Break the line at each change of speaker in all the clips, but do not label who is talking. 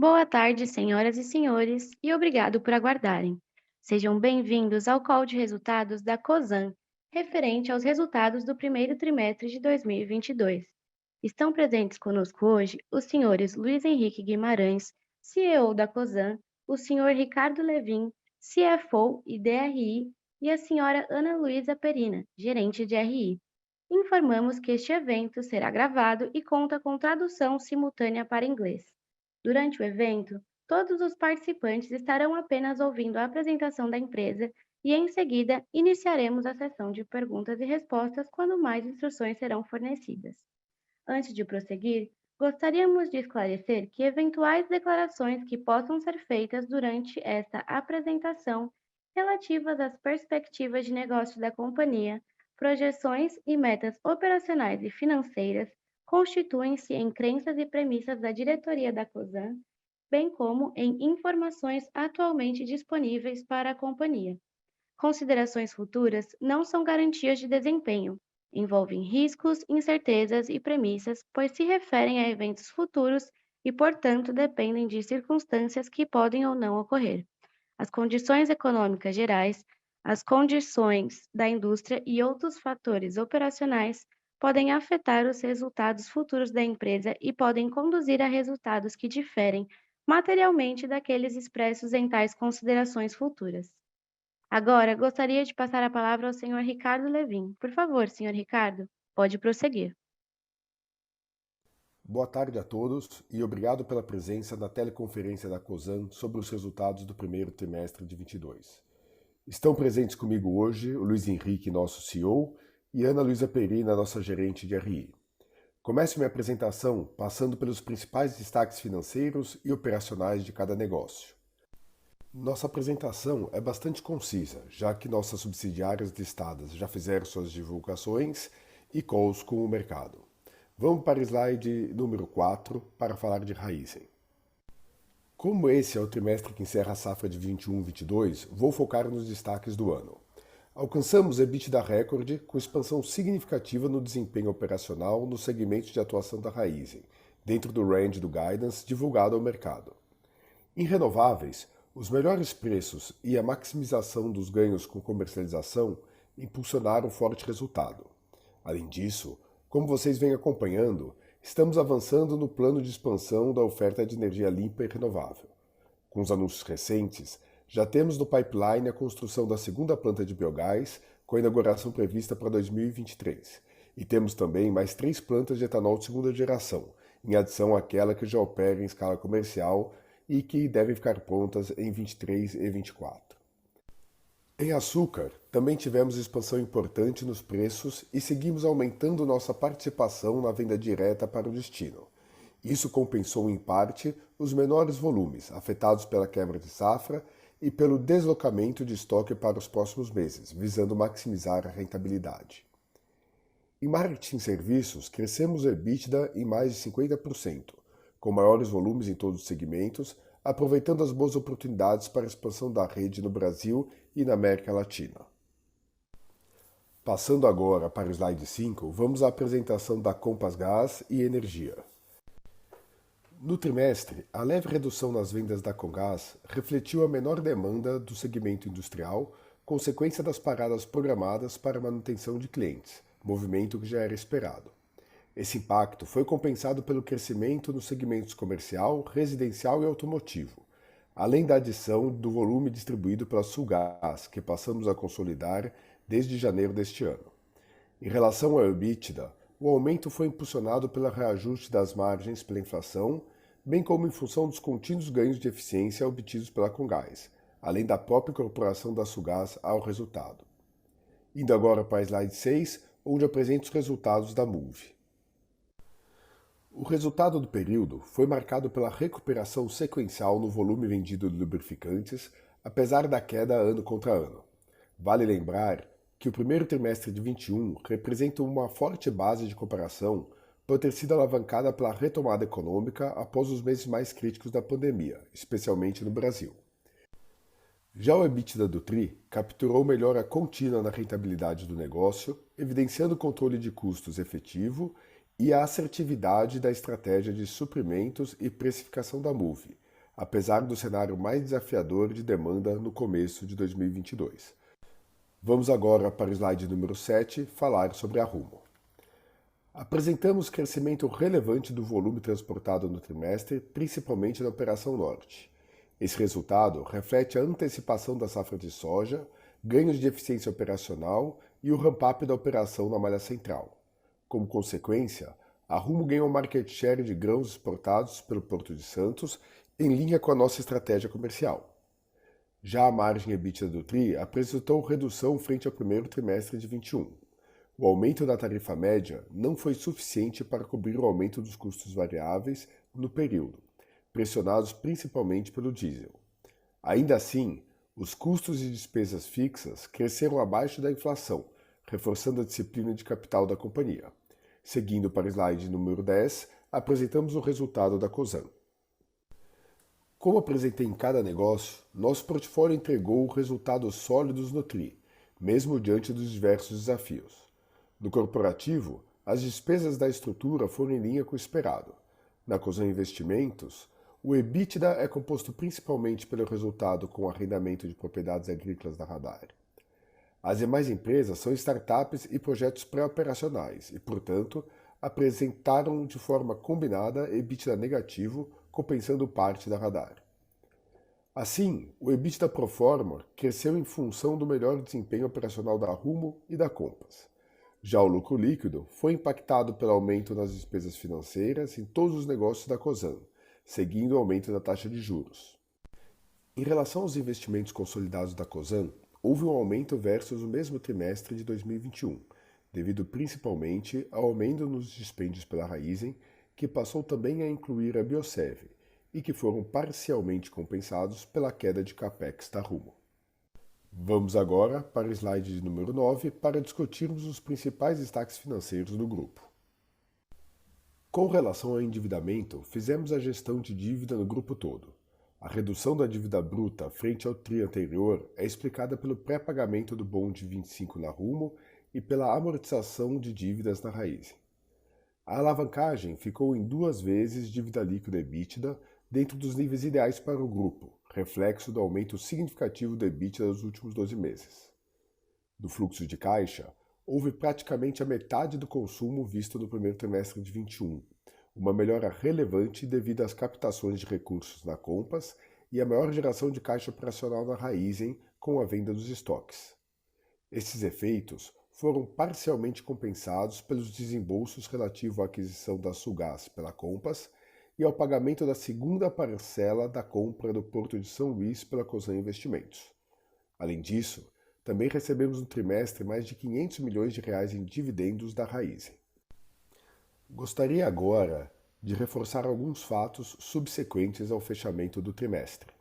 Boa tarde, senhoras e senhores, e obrigado por aguardarem. Sejam bem-vindos ao call de resultados da COSAN, referente aos resultados do primeiro trimestre de 2022. Estão presentes conosco hoje os senhores Luiz Henrique Guimarães, CEO da COSAN, o senhor Ricardo Levin, CFO e DRI, e a senhora Ana Luísa Perina, gerente de RI. Informamos que este evento será gravado e conta com tradução simultânea para inglês. Durante o evento, todos os participantes estarão apenas ouvindo a apresentação da empresa e, em seguida, iniciaremos a sessão de perguntas e respostas quando mais instruções serão fornecidas. Antes de prosseguir, gostaríamos de esclarecer que eventuais declarações que possam ser feitas durante esta apresentação relativas às perspectivas de negócio da companhia, projeções e metas operacionais e financeiras constituem-se em crenças e premissas da diretoria da COSAN, bem como em informações atualmente disponíveis para a companhia. Considerações futuras não são garantias de desempenho, envolvem riscos, incertezas e premissas, pois se referem a eventos futuros e, portanto, dependem de circunstâncias que podem ou não ocorrer. As condições econômicas gerais, as condições da indústria e outros fatores operacionais podem afetar os resultados futuros da empresa e podem conduzir a resultados que diferem materialmente daqueles expressos em tais considerações futuras. Agora, gostaria de passar a palavra ao senhor Ricardo Levin. Por favor, senhor Ricardo, pode prosseguir.
Boa tarde a todos e obrigado pela presença na teleconferência da COSAN sobre os resultados do primeiro trimestre de 22. Estão presentes comigo hoje o Luiz Henrique, nosso CEO, e Ana Luísa Perina, nossa gerente de RI. Começo minha apresentação passando pelos principais destaques financeiros e operacionais de cada negócio. Nossa apresentação é bastante concisa, já que nossas subsidiárias listadas já fizeram suas divulgações e calls com o mercado. Vamos para o slide número 4 para falar de Raízen. Como esse é o trimestre que encerra a safra de 21-22, vou focar nos destaques do ano. Alcançamos EBITDA recorde com expansão significativa no desempenho operacional nos segmentos de atuação da Raízen, dentro do range do guidance divulgado ao mercado. Em renováveis, os melhores preços e a maximização dos ganhos com comercialização impulsionaram um forte resultado. Além disso, como vocês vêm acompanhando, estamos avançando no plano de expansão da oferta de energia limpa e renovável. Com os anúncios recentes, já temos no pipeline a construção da segunda planta de biogás, com a inauguração prevista para 2023. E temos também mais 3 plantas de etanol de segunda geração, em adição àquela que já opera em escala comercial e que devem ficar prontas em 23 e 24. Em açúcar, também tivemos expansão importante nos preços e seguimos aumentando nossa participação na venda direta para o destino. Isso compensou em parte os menores volumes, afetados pela quebra de safra e pelo deslocamento de estoque para os próximos meses, visando maximizar a rentabilidade. Em marketing e serviços, crescemos o EBITDA em mais de 50%, com maiores volumes em todos os segmentos, aproveitando as boas oportunidades para a expansão da rede no Brasil e na América Latina. Passando agora para o slide 5, vamos à apresentação da Compass Gás e Energia. No trimestre, a leve redução nas vendas da Comgás refletiu a menor demanda do segmento industrial, consequência das paradas programadas para manutenção de clientes, movimento que já era esperado. Esse impacto foi compensado pelo crescimento nos segmentos comercial, residencial e automotivo, além da adição do volume distribuído pela Sulgás, que passamos a consolidar desde janeiro deste ano. Em relação ao EBITDA, o aumento foi impulsionado pelo reajuste das margens pela inflação, bem como em função dos contínuos ganhos de eficiência obtidos pela Comgás, além da própria incorporação da Sulgás ao resultado. Indo agora para o slide 6, onde apresento os resultados da MUV. O resultado do período foi marcado pela recuperação sequencial no volume vendido de lubrificantes, apesar da queda ano contra ano. Vale lembrar que o primeiro trimestre de 21 representa uma forte base de comparação por ter sido alavancada pela retomada econômica após os meses mais críticos da pandemia, especialmente no Brasil. Já o EBITDA do TRI capturou melhora contínua na rentabilidade do negócio, evidenciando o controle de custos efetivo e a assertividade da estratégia de suprimentos e precificação da MUV, apesar do cenário mais desafiador de demanda no começo de 2022. Vamos agora para o slide número 7, falar sobre a Rumo. Apresentamos crescimento relevante do volume transportado no trimestre, principalmente na Operação Norte. Esse resultado reflete a antecipação da safra de soja, ganhos de eficiência operacional e o ramp-up da operação na Malha Central. Como consequência, a Rumo ganhou market share de grãos exportados pelo Porto de Santos, em linha com a nossa estratégia comercial. Já a margem EBITDA do TRI apresentou redução frente ao primeiro trimestre de 2021. O aumento da tarifa média não foi suficiente para cobrir o aumento dos custos variáveis no período, pressionados principalmente pelo diesel. Ainda assim, os custos e despesas fixas cresceram abaixo da inflação, reforçando a disciplina de capital da companhia. Seguindo para o slide número 10, apresentamos o resultado da Cosan. Como apresentei em cada negócio, nosso portfólio entregou resultados sólidos no TRI, mesmo diante dos diversos desafios. No corporativo, as despesas da estrutura foram em linha com o esperado. Na Cosan Investimentos, o EBITDA é composto principalmente pelo resultado com arrendamento de propriedades agrícolas da Radar. As demais empresas são startups e projetos pré-operacionais e, portanto, apresentaram de forma combinada EBITDA negativo, compensando parte da Radar. Assim, o EBITDA pro forma cresceu em função do melhor desempenho operacional da Rumo e da Compass. Já o lucro líquido foi impactado pelo aumento nas despesas financeiras em todos os negócios da Cosan, seguindo o aumento da taxa de juros. Em relação aos investimentos consolidados da Cosan, houve um aumento versus o mesmo trimestre de 2021, devido principalmente ao aumento nos dispêndios pela Raízen, que passou também a incluir a Biosev, e que foram parcialmente compensados pela queda de capex da Rumo. Vamos agora para o slide número 9 para discutirmos os principais destaques financeiros do grupo. Com relação ao endividamento, fizemos a gestão de dívida no grupo todo. A redução da dívida bruta frente ao TRI anterior é explicada pelo pré-pagamento do bond 25 na Rumo e pela amortização de dívidas na Raízen. A alavancagem ficou em 2 vezes dívida líquida EBITDA dentro dos níveis ideais para o grupo, reflexo do aumento significativo do EBITDA nos últimos 12 meses. No fluxo de caixa, houve praticamente a metade do consumo visto no primeiro trimestre de 2021, uma melhora relevante devido às captações de recursos na Compass e a maior geração de caixa operacional na Raízen com a venda dos estoques. Esses efeitos foram parcialmente compensados pelos desembolsos relativos à aquisição da Sulgás pela Compass e ao pagamento da segunda parcela da compra do Porto de São Luís pela Cosan Investimentos. Além disso, também recebemos no trimestre mais de 500 milhões de reais em dividendos da Raízen. Gostaria agora de reforçar alguns fatos subsequentes ao fechamento do trimestre.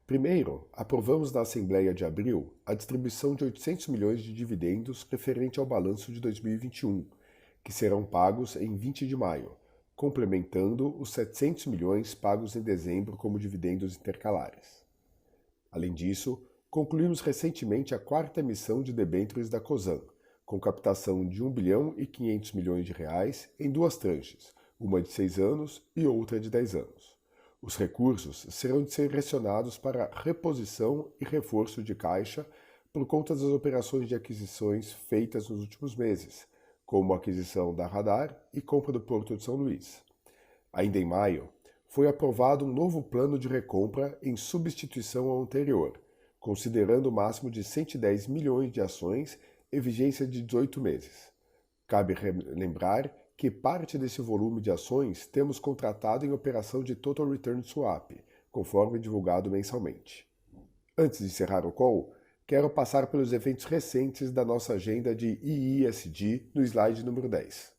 Primeiro, aprovamos na Assembleia de abril a distribuição de 800 milhões de dividendos referente ao balanço de 2021, que serão pagos em 20 de maio, complementando os 700 milhões pagos em dezembro como dividendos intercalares. Além disso, concluímos recentemente a 4ª emissão de debêntures da Cosan, com captação de 1 bilhão e 500 milhões de reais em 2 tranches, uma de 6 anos e outra de 10 anos. Os recursos serão direcionados para reposição e reforço de caixa por conta das operações de aquisições feitas nos últimos meses, como a aquisição da Radar e compra do Porto de São Luís. Ainda em maio, foi aprovado um novo plano de recompra em substituição ao anterior, considerando o máximo de 110 milhões de ações e vigência de 18 meses. Cabe lembrar que parte desse volume de ações temos contratado em operação de Total Return Swap, conforme divulgado mensalmente. Antes de encerrar o call, quero passar pelos eventos recentes da nossa agenda de ESG no slide número 10.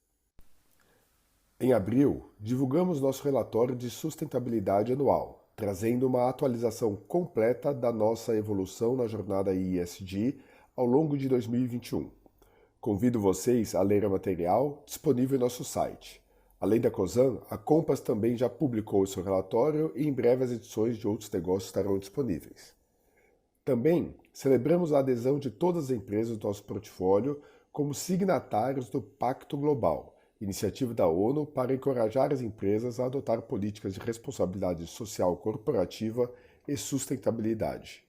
Em abril, divulgamos nosso relatório de sustentabilidade anual, trazendo uma atualização completa da nossa evolução na jornada ESG ao longo de 2021. Convido vocês a ler o material disponível em nosso site. Além da Cosan, a Compass também já publicou seu relatório e em breve as edições de outros negócios estarão disponíveis. Também celebramos a adesão de todas as empresas do nosso portfólio como signatários do Pacto Global iniciativa da ONU para encorajar as empresas a adotar políticas de responsabilidade social corporativa e sustentabilidade.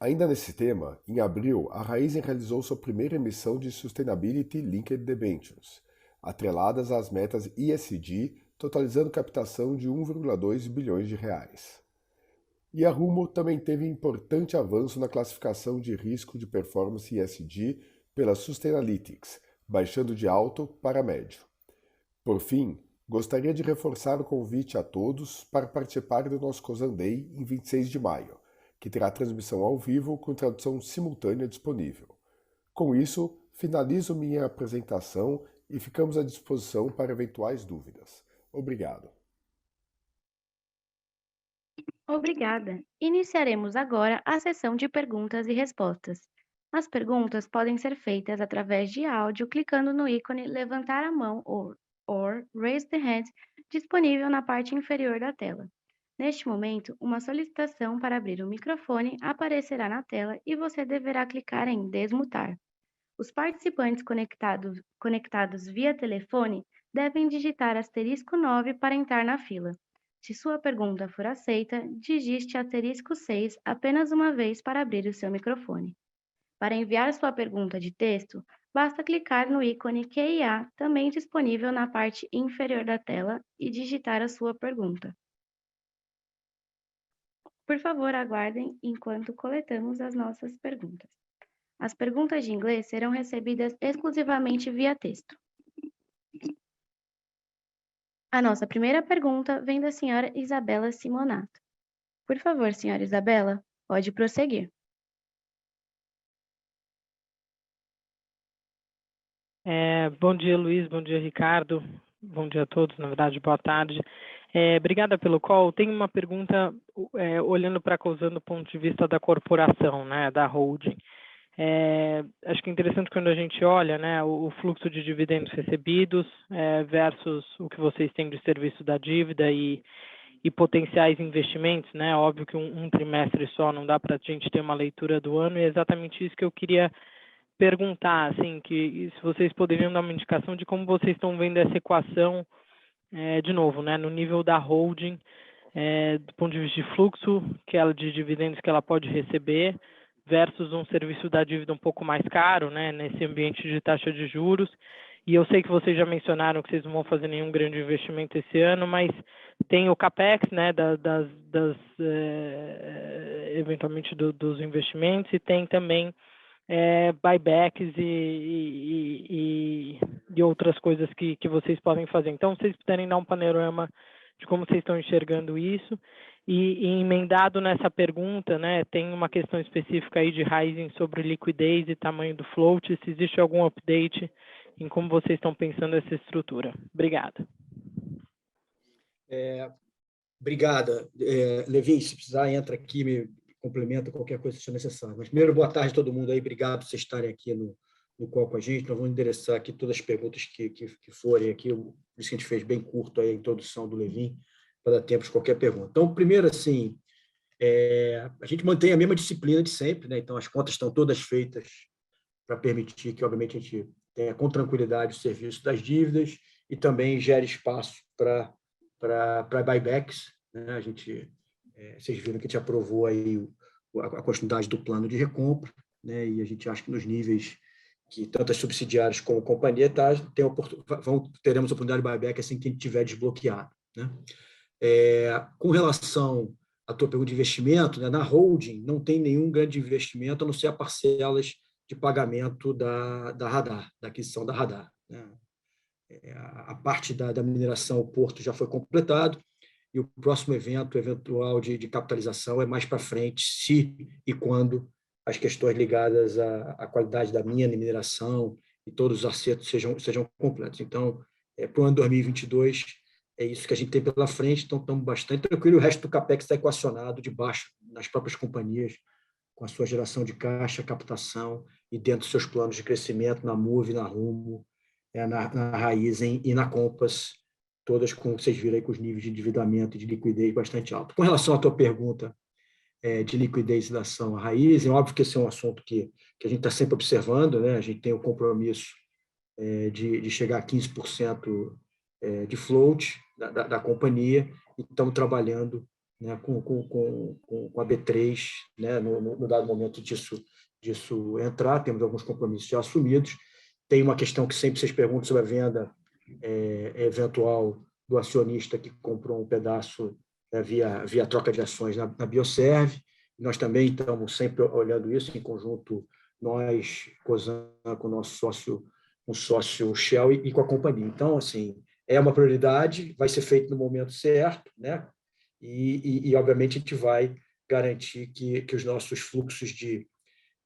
Ainda nesse tema, em abril, a Raizen realizou sua primeira emissão de Sustainability Linked Debentures, atreladas às metas ESG, totalizando captação de 1,2 bilhões de reais. E a Rumo também teve importante avanço na classificação de risco de performance ESG pela Sustainalytics, baixando de alto para médio. Por fim, gostaria de reforçar o convite a todos para participar do nosso Cosan Day em 26 de maio, que terá transmissão ao vivo com tradução simultânea disponível. Com isso, finalizo minha apresentação e ficamos à disposição para eventuais dúvidas. Obrigado.
Obrigada. Iniciaremos agora a sessão de perguntas e respostas. As perguntas podem ser feitas através de áudio clicando no ícone levantar a mão ou raise the hand disponível na parte inferior da tela. Neste momento, uma solicitação para abrir o microfone aparecerá na tela e você deverá clicar em desmutar. Os participantes conectados via telefone devem digitar *9 para entrar na fila. Se sua pergunta for aceita, digite *6 apenas uma vez para abrir o seu microfone. Para enviar sua pergunta de texto, basta clicar no ícone QIA, também disponível na parte inferior da tela, e digitar a sua pergunta. Por favor, aguardem enquanto coletamos as nossas perguntas. As perguntas de inglês serão recebidas exclusivamente via texto. A nossa primeira pergunta vem da senhora Isabela Simonato. Por favor, senhora Isabela, pode prosseguir.
Bom dia, Luiz. Bom dia, Ricardo. Bom dia a todos, na verdade, boa tarde. Obrigada pelo call. Tenho uma pergunta olhando para a Cosan do ponto de vista da corporação, né, da holding. Acho que é interessante quando a gente olha, né, o fluxo de dividendos recebidos versus o que vocês têm de serviço da dívida e potenciais investimentos, né? Óbvio que um trimestre só não dá para a gente ter uma leitura do ano, e é exatamente isso que eu queria perguntar, assim, que se vocês poderiam dar uma indicação de como vocês estão vendo essa equação, de novo, né, no nível da holding, do ponto de vista de fluxo de dividendos que ela pode receber, versus um serviço da dívida um pouco mais caro, né, nesse ambiente de taxa de juros. E eu sei que vocês já mencionaram que vocês não vão fazer nenhum grande investimento esse ano, mas tem o CAPEX, né, eventualmente dos investimentos, e tem também buybacks e outras coisas que vocês podem fazer. Então, se vocês puderem dar um panorama de como vocês estão enxergando isso. E emendado nessa pergunta, né, tem uma questão específica aí de Raizen sobre liquidez e tamanho do float, se existe algum update em como vocês estão pensando essa estrutura. Obrigada.
Obrigada. Levin, se precisar, entra aqui, me complementa qualquer coisa que seja necessário. Mas primeiro, boa tarde a todo mundo aí, obrigado por vocês estarem aqui no call com a gente. Nós vamos endereçar aqui todas as perguntas que forem aqui, por isso que a gente fez bem curto aí a introdução do Levin, para dar tempo de qualquer pergunta. Então, primeiro, assim, a gente mantém a mesma disciplina de sempre, né? Então, as contas estão todas feitas para permitir que, obviamente, a gente tenha com tranquilidade o serviço das dívidas e também gere espaço para buybacks, né? Vocês viram que a gente aprovou aí a continuidade do plano de recompra, né? E a gente acha que nos níveis que tanto as subsidiárias como a companhia teremos a oportunidade de buyback assim que a gente tiver desbloqueado, né? Com relação à tua pergunta de investimento, né, na holding não tem nenhum grande investimento, a não ser a parcelas de pagamento da Radar, da aquisição da Radar, né? A parte da mineração, o porto já foi completado, e o próximo evento eventual de capitalização é mais para frente, se e quando as questões ligadas à qualidade da mina e mineração e todos os acertos sejam completos. Então, para o ano 2022, é isso que a gente tem pela frente, então estamos bastante tranquilos. O resto do CAPEX está equacionado de baixo nas próprias companhias, com a sua geração de caixa, captação e dentro dos seus planos de crescimento na Move, na Rumo, na Raizen e na Compass, todas, como vocês viram aí, com os níveis de endividamento e de liquidez bastante altos. Com relação à tua pergunta de liquidez da ação Raizen, óbvio que esse é um assunto que a gente está sempre observando, né? A gente tem o compromisso de chegar a 15% de float da companhia, e estamos trabalhando, né, com a B3, né, no dado momento disso entrar. Temos alguns compromissos já assumidos. Tem uma questão que sempre vocês perguntam sobre a venda eventual do acionista que comprou um pedaço via troca de ações na Bioserve. Nós também estamos sempre olhando isso em conjunto, nós, Cosan, com o nosso sócio Shell e com a companhia. Então, assim, é uma prioridade, vai ser feito no momento certo, né? E obviamente, a gente vai garantir que os nossos fluxos de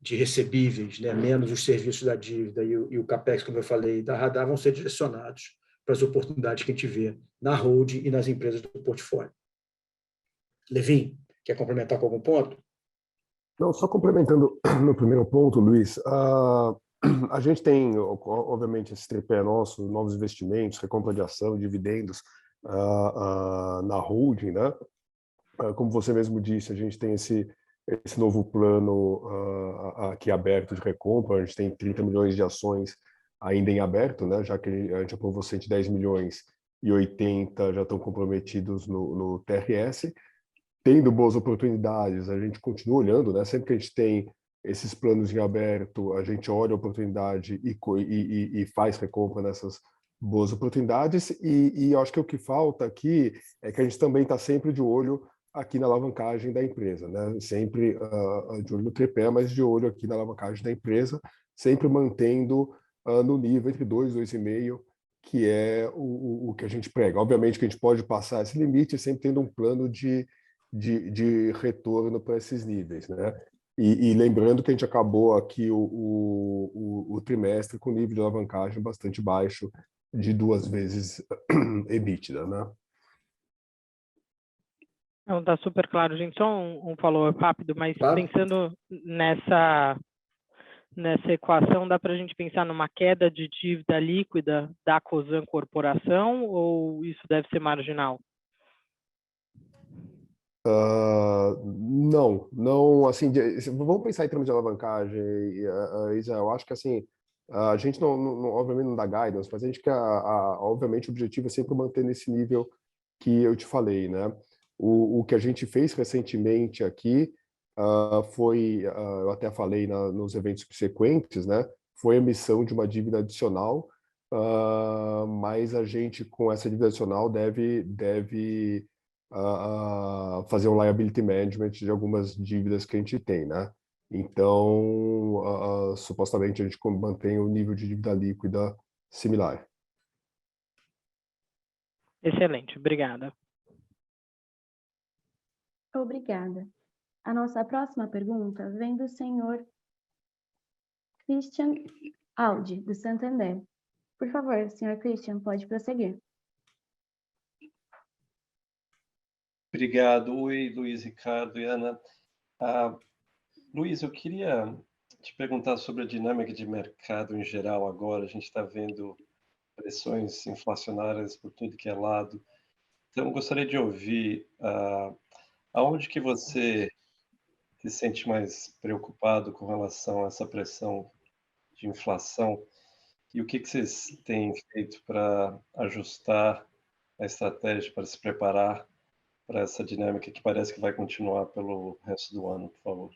recebíveis, né, menos os serviços da dívida e o CAPEX, como eu falei, da Radar, vão ser direcionados para as oportunidades que a gente vê na holding e nas empresas do portfólio. Levin, quer complementar com algum ponto?
Não, só complementando no primeiro ponto, Luiz, a gente tem, obviamente, esse tripé nosso, novos investimentos, recompra de ação, dividendos na holding, né? Como você mesmo disse, a gente tem esse novo plano aqui aberto de recompra. A gente tem 30 milhões de ações ainda em aberto, né? Já que a gente aprovou 110 milhões e 80 já estão comprometidos no TRS. Tendo boas oportunidades, a gente continua olhando, né? Sempre que a gente tem esses planos em aberto, a gente olha a oportunidade e faz recompra nessas boas oportunidades. E eu acho que o que falta aqui é que a gente também está sempre de olho aqui na alavancagem da empresa, né? Sempre de olho no tripé, mas de olho aqui na alavancagem da empresa, sempre mantendo no nível entre 2 e 2,5, que é o que a gente prega. Obviamente que a gente pode passar esse limite, sempre tendo um plano de retorno para esses níveis, né? E lembrando que a gente acabou aqui o trimestre com nível de alavancagem bastante baixo, de 2 vezes EBITDA, né?
Não, tá super claro, gente. Só um follow-up rápido, mas
Claro.
Pensando nessa equação, dá para a gente pensar numa queda de dívida líquida da Cosan Corporação, ou isso deve ser marginal?
Não, assim, vamos pensar em termos de alavancagem, Isa. Eu acho que assim, a gente obviamente não dá guidance, mas a gente quer, obviamente, o objetivo é sempre manter nesse nível que eu te falei, né? O que a gente fez recentemente aqui foi, eu até falei nos eventos subsequentes, né? Foi a emissão de uma dívida adicional, mas a gente, com essa dívida adicional, deve fazer um liability management de algumas dívidas que a gente tem, né? Então, supostamente, a gente mantém o nível de dívida líquida similar.
Excelente, obrigada.
Obrigada. A nossa próxima pergunta vem do senhor Christian Audi, do Santander. Por favor, senhor Christian, pode prosseguir.
Obrigado. Oi, Luiz, Ricardo e Ana. Luiz, eu queria te perguntar sobre a dinâmica de mercado em geral agora. A gente está vendo pressões inflacionárias por tudo que é lado. Então, eu gostaria de ouvir aonde que você se sente mais preocupado com relação a essa pressão de inflação e o que vocês têm feito para ajustar a estratégia, para se preparar para essa dinâmica que parece que vai continuar pelo resto do ano, por favor.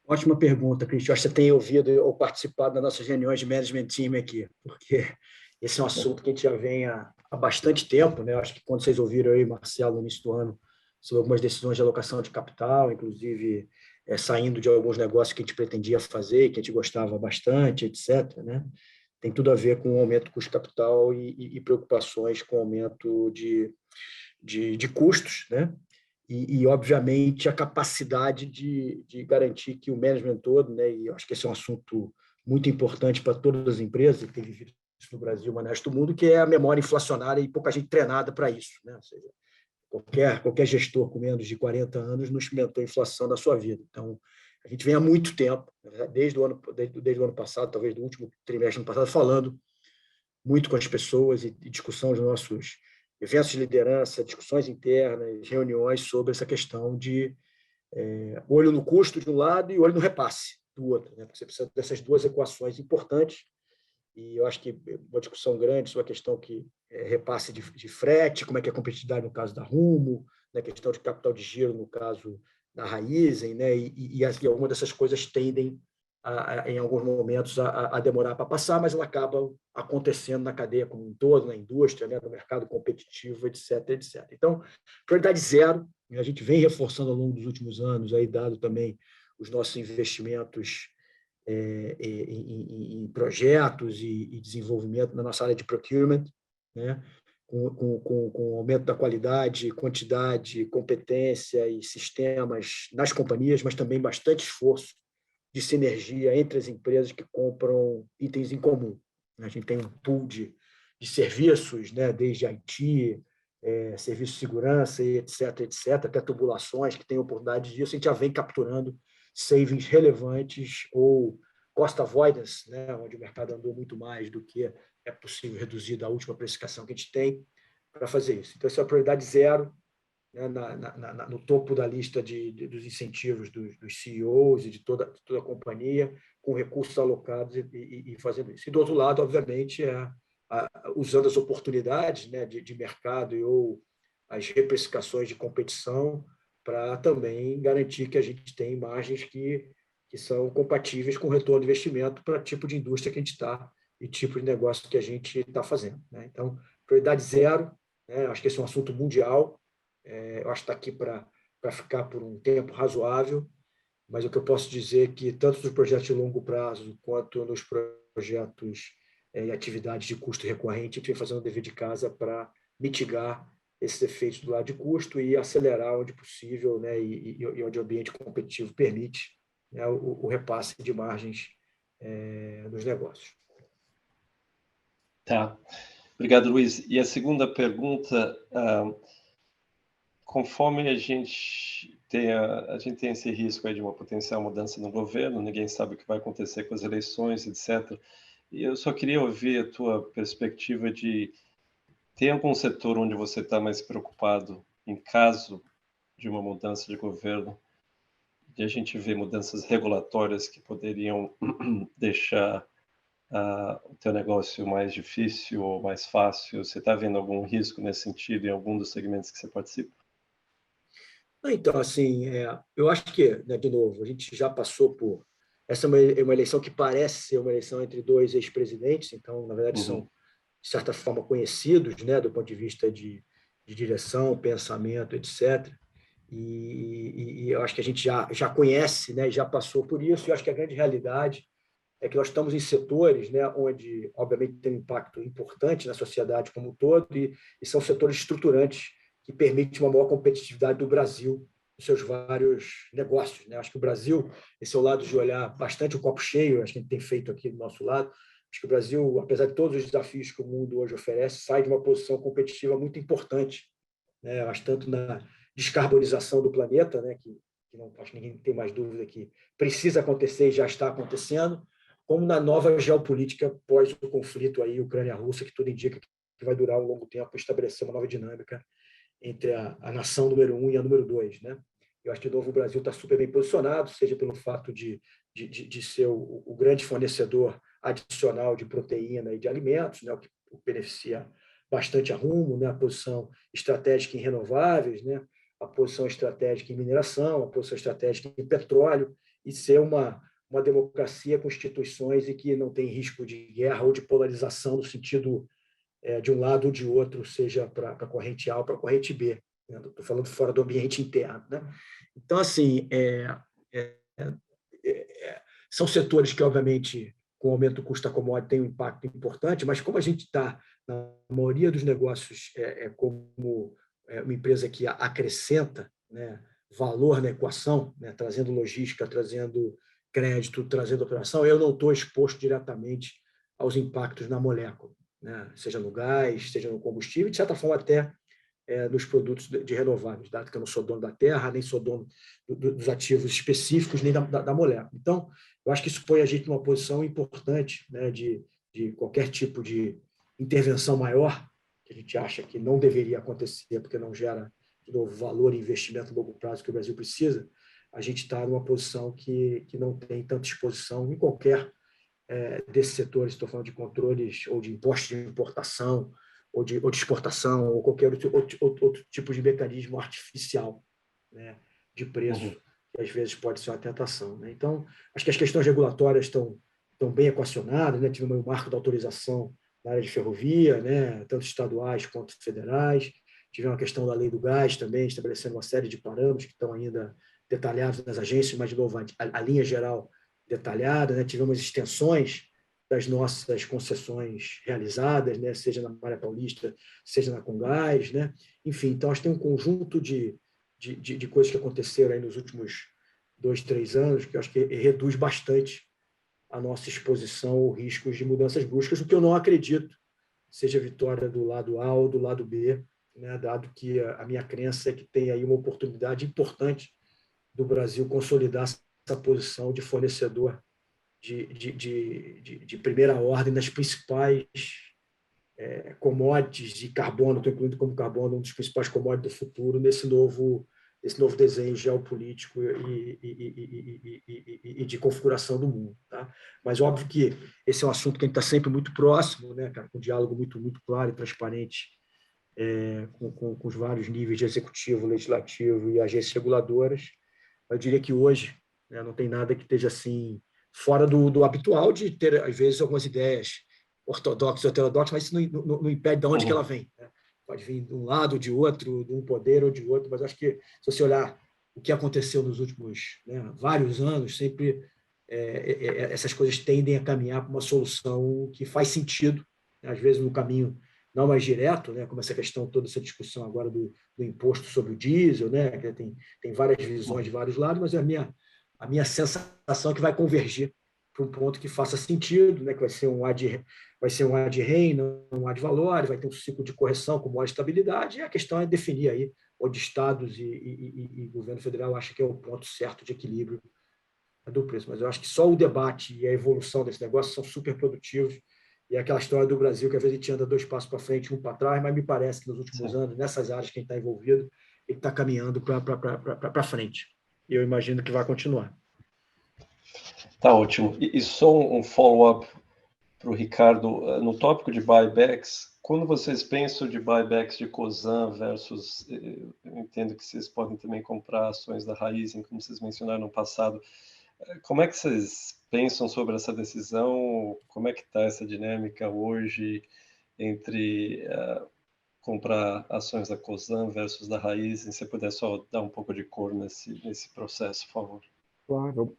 Ótima pergunta, Cristian. Acho que você tem ouvido ou participado das nossas reuniões de management team aqui, porque esse é um assunto que a gente já vem há bastante tempo, né? Acho que quando vocês ouviram eu e Marcelo no início do ano sobre algumas decisões de alocação de capital, inclusive saindo de alguns negócios que a gente pretendia fazer, que a gente gostava bastante, etc., né? Tem tudo a ver com o aumento do custo de capital e preocupações com o aumento de custos, né? E, obviamente, a capacidade de garantir que o management todo, né? E eu acho que esse é um assunto muito importante para todas as empresas que têm vivido isso no Brasil, mas no resto do mundo, que é a memória inflacionária e pouca gente treinada para isso, né? Ou seja, qualquer gestor com menos de 40 anos não experimentou a inflação da sua vida. Então, a gente vem há muito tempo, desde o ano passado, talvez do último trimestre do ano passado, falando muito com as pessoas e discussão dos nossos eventos de liderança, discussões internas, reuniões sobre essa questão de olho no custo de um lado e olho no repasse do outro, né? Porque você precisa dessas duas equações importantes e eu acho que uma discussão grande sobre a questão que repasse de frete, como é que é a competitividade no caso da Rumo, né, questão de capital de giro no caso da Raizen, né, e algumas dessas coisas tendem, em alguns momentos, a demorar para passar, mas ela acaba acontecendo na cadeia como um todo, na indústria, né, no mercado competitivo, etc, etc. Então, prioridade zero, a gente vem reforçando ao longo dos últimos anos, aí, dado também os nossos investimentos em projetos e desenvolvimento na nossa área de procurement, né? Com o aumento da qualidade, quantidade, competência e sistemas nas companhias, mas também bastante esforço de sinergia entre as empresas que compram itens em comum. A gente tem um pool de serviços, né? Desde IT, serviço de segurança, etc., etc., até tubulações que têm oportunidade disso, a gente já vem capturando savings relevantes ou cost avoidance, né, onde o mercado andou muito mais do que é possível reduzir da última precificação que a gente tem para fazer isso. Então, essa é a prioridade zero, né, no topo da lista dos incentivos dos CEOs e de toda a companhia, com recursos alocados e fazendo isso. E, do outro lado, obviamente, usando as oportunidades, né, de mercado ou as reprecificações de competição para também garantir que a gente tem margens que são compatíveis com o retorno de investimento para o tipo de indústria que a gente está e tipo de negócio que a gente está fazendo, né? Então, prioridade zero, né? Acho que esse é um assunto mundial, eu acho que está aqui para ficar por um tempo razoável, mas o que eu posso dizer é que tanto nos projetos de longo prazo quanto nos projetos e atividades de custo recorrente, a gente vem fazendo o dever de casa para mitigar esses efeitos do lado de custo e acelerar onde possível, né, e onde o ambiente competitivo permite, né, o repasse de margens nos negócios.
Tá. Obrigado, Luiz. E a segunda pergunta, conforme a gente tem esse risco aí de uma potencial mudança no governo, ninguém sabe o que vai acontecer com as eleições, etc. E eu só queria ouvir a tua perspectiva de tem algum setor onde você está mais preocupado em caso de uma mudança de governo, de a gente ver mudanças regulatórias que poderiam deixar o teu negócio mais difícil ou mais fácil? Você está vendo algum risco nesse sentido em algum dos segmentos que você participa?
Então, assim, eu acho que, né, de novo, a gente já passou por... Essa é uma eleição que parece ser uma eleição entre dois ex-presidentes, então, na verdade, são, de certa forma, conhecidos, né, do ponto de vista de direção, pensamento, etc. E eu acho que a gente já conhece, né, já passou por isso, e eu acho que a grande realidade é que nós estamos em setores, né, onde, obviamente, tem um impacto importante na sociedade como um todo, e são setores estruturantes que permitem uma maior competitividade do Brasil nos seus vários negócios, né? Acho que o Brasil, esse é o lado de olhar bastante o copo cheio, acho que a gente tem feito aqui do nosso lado. Acho que o Brasil, apesar de todos os desafios que o mundo hoje oferece, sai de uma posição competitiva muito importante, né? Acho tanto na descarbonização do planeta, né, que não, acho que ninguém tem mais dúvida que precisa acontecer e já está acontecendo, como na nova geopolítica pós o conflito aí Ucrânia-Rússia, que tudo indica que vai durar um longo tempo e estabelecer uma nova dinâmica entre a nação número 1 e a número 2, né? Eu acho que, de novo, o Brasil está super bem posicionado, seja pelo fato de ser o grande fornecedor adicional de proteína e de alimentos, né, o que beneficia bastante a Rumo, né, a posição estratégica em renováveis, né, a posição estratégica em mineração, a posição estratégica em petróleo, e ser uma democracia com instituições e que não tem risco de guerra ou de polarização no sentido de um lado ou de outro, seja para a corrente A ou para a corrente B. Estou falando fora do ambiente interno, né? Então, assim, são setores que, obviamente, com o aumento do custo da commodity, tem um impacto importante, mas como a gente está, na maioria dos negócios, como uma empresa que acrescenta, né, valor na equação, né, trazendo logística, trazendo crédito, trazendo operação, eu não estou exposto diretamente aos impactos na molécula, né, seja no gás, seja no combustível, de certa forma até nos produtos de renováveis, dado que eu não sou dono da terra, nem sou dono dos ativos específicos, nem da molécula. Então, eu acho que isso põe a gente numa posição importante, né, de qualquer tipo de intervenção maior, que a gente acha que não deveria acontecer, porque não gera, de novo, valor e investimento a longo prazo que o Brasil precisa, a gente está numa posição que não tem tanta exposição em qualquer desses setores, estou falando de controles ou de impostos de importação, ou de exportação, ou qualquer outro tipo de mecanismo artificial, né, de preço, que às vezes pode ser uma tentação. Né? Então, acho que as questões regulatórias estão bem equacionadas, né? Tivemos o marco da autorização na área de ferrovia, né? Tanto estaduais quanto federais. Tivemos a questão da lei do gás também, estabelecendo uma série de parâmetros que estão ainda detalhados nas agências, mas, de novo, a linha geral detalhada. Né? Tivemos extensões das nossas concessões realizadas, né? Seja na Malha Paulista, seja na Comgás. Né? Enfim, então, acho que tem um conjunto de coisas que aconteceram aí nos últimos 2, 3 anos, que eu acho que reduz bastante a nossa exposição ao riscos de mudanças bruscas, o que eu não acredito seja vitória do lado A ou do lado B, né? Dado que a minha crença é que tem aí uma oportunidade importante do Brasil consolidar essa posição de fornecedor de primeira ordem nas principais commodities de carbono, estou incluindo como carbono um dos principais commodities do futuro nesse novo desenho geopolítico e de configuração do mundo. Tá? Mas, óbvio que esse é um assunto que a gente está sempre muito próximo, né, cara, com um diálogo muito claro e transparente com os vários níveis de executivo, legislativo e agências reguladoras. Eu diria que hoje, né, não tem nada que esteja assim fora do habitual de ter, às vezes, algumas ideias ortodoxas ou heterodoxas, mas isso não impede de onde que ela vem. Né? Pode vir de um lado ou de outro, de um poder ou de outro, mas acho que, se você olhar o que aconteceu nos últimos vários anos, sempre essas coisas tendem a caminhar para uma solução que faz sentido, né? Às vezes no caminho não mais direto, né? Como essa questão, toda essa discussão agora do imposto sobre o diesel, né? Que tem várias visões de vários lados, mas a minha sensação é que vai convergir para um ponto que faça sentido, né? Que vai ser um ad rem, não um ad valorem, vai ter um ciclo de correção com maior estabilidade, e a questão é definir aí onde estados e governo federal acham que é o ponto certo de equilíbrio do preço. Mas eu acho que só o debate e a evolução desse negócio são super produtivos, e é aquela história do Brasil que às vezes a gente anda 2 passos para frente, 1 para trás, mas me parece que nos últimos anos, nessas áreas que a gente está envolvido, ele está caminhando para frente. E eu imagino que vai continuar.
Tá ótimo. E só um follow-up para o Ricardo. No tópico de buybacks, quando vocês pensam de buybacks de Cosan versus, eu entendo que vocês podem também comprar ações da Raízen, como vocês mencionaram no passado, como é que vocês pensam sobre essa decisão? Como é que está essa dinâmica hoje entre comprar ações da Cosan versus da Raízen? Se você puder só dar um pouco de cor nesse processo, por favor.
Claro.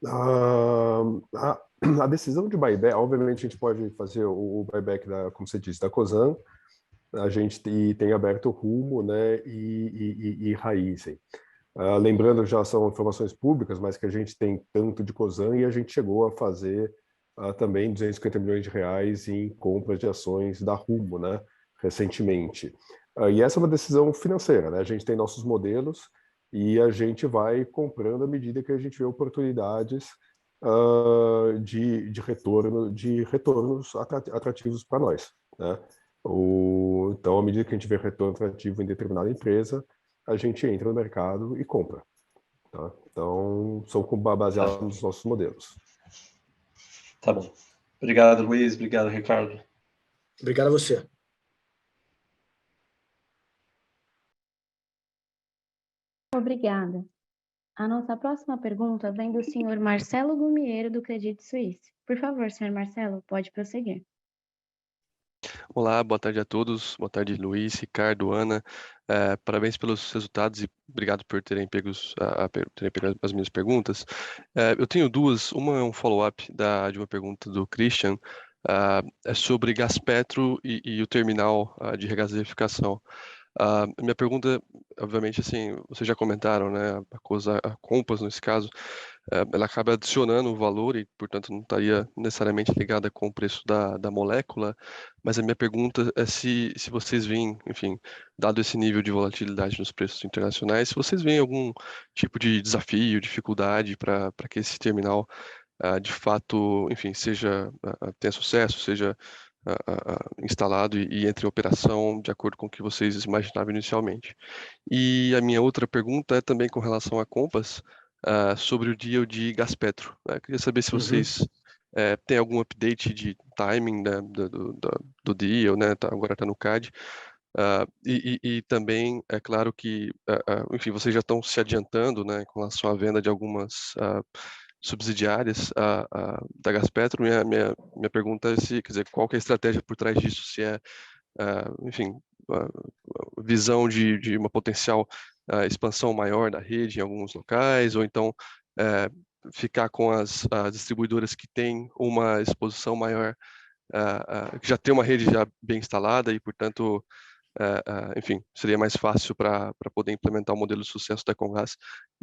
A decisão de buyback, obviamente a gente pode fazer o buyback, como você disse, da Cosan, a gente tem aberto o Rumo, né, e Raízen. Lembrando, já são informações públicas, mas que a gente tem tanto de Cosan e a gente chegou a fazer também 250 milhões de reais em compras de ações da Rumo, né, recentemente. E essa é uma decisão financeira, né? A gente tem nossos modelos e a gente vai comprando à medida que a gente vê oportunidades de retornos atrativos para nós, né? Então, à medida que a gente vê retorno atrativo em determinada empresa, a gente entra no mercado e compra. Tá? Então, são baseados nos nossos modelos.
Tá bom. Obrigado, Luiz. Obrigado, Ricardo.
Obrigado a você.
Obrigada. A nossa próxima pergunta vem do senhor Marcelo Gumiero, do Credit Suisse. Por favor, senhor Marcelo, pode prosseguir.
Olá, boa tarde a todos. Boa tarde, Luiz, Ricardo, Ana. Parabéns pelos resultados e obrigado por terem pego as minhas perguntas. Eu tenho duas. Uma é um follow-up de uma pergunta do Christian, é sobre Gaspetro e o terminal de regasificação. Minha pergunta, obviamente, assim, vocês já comentaram, né? A Compass, nesse caso, ela acaba adicionando o valor e, portanto, não estaria necessariamente ligada com o preço da molécula, mas a minha pergunta é se vocês veem, enfim, dado esse nível de volatilidade nos preços internacionais, se vocês veem algum tipo de desafio, dificuldade para que esse terminal, de fato, enfim, tenha sucesso, seja instalado e entre em operação de acordo com o que vocês imaginavam inicialmente. E a minha outra pergunta é também com relação à Compass, sobre o deal de Gaspetro. Eu queria saber se vocês tem algum update de timing, né, do deal, né? Agora está no CAD. E também é claro que, enfim, vocês já estão se adiantando, né, com relação à venda de algumas subsidiárias da Gaspetro. Minha pergunta é se, quer dizer, qual que é a estratégia por trás disso? Se é, enfim, visão de uma potencial expansão maior da rede em alguns locais, ou então ficar com as distribuidoras que têm uma exposição maior, que já tem uma rede já bem instalada e, portanto, enfim, seria mais fácil para poder implementar o modelo de sucesso da Comgás.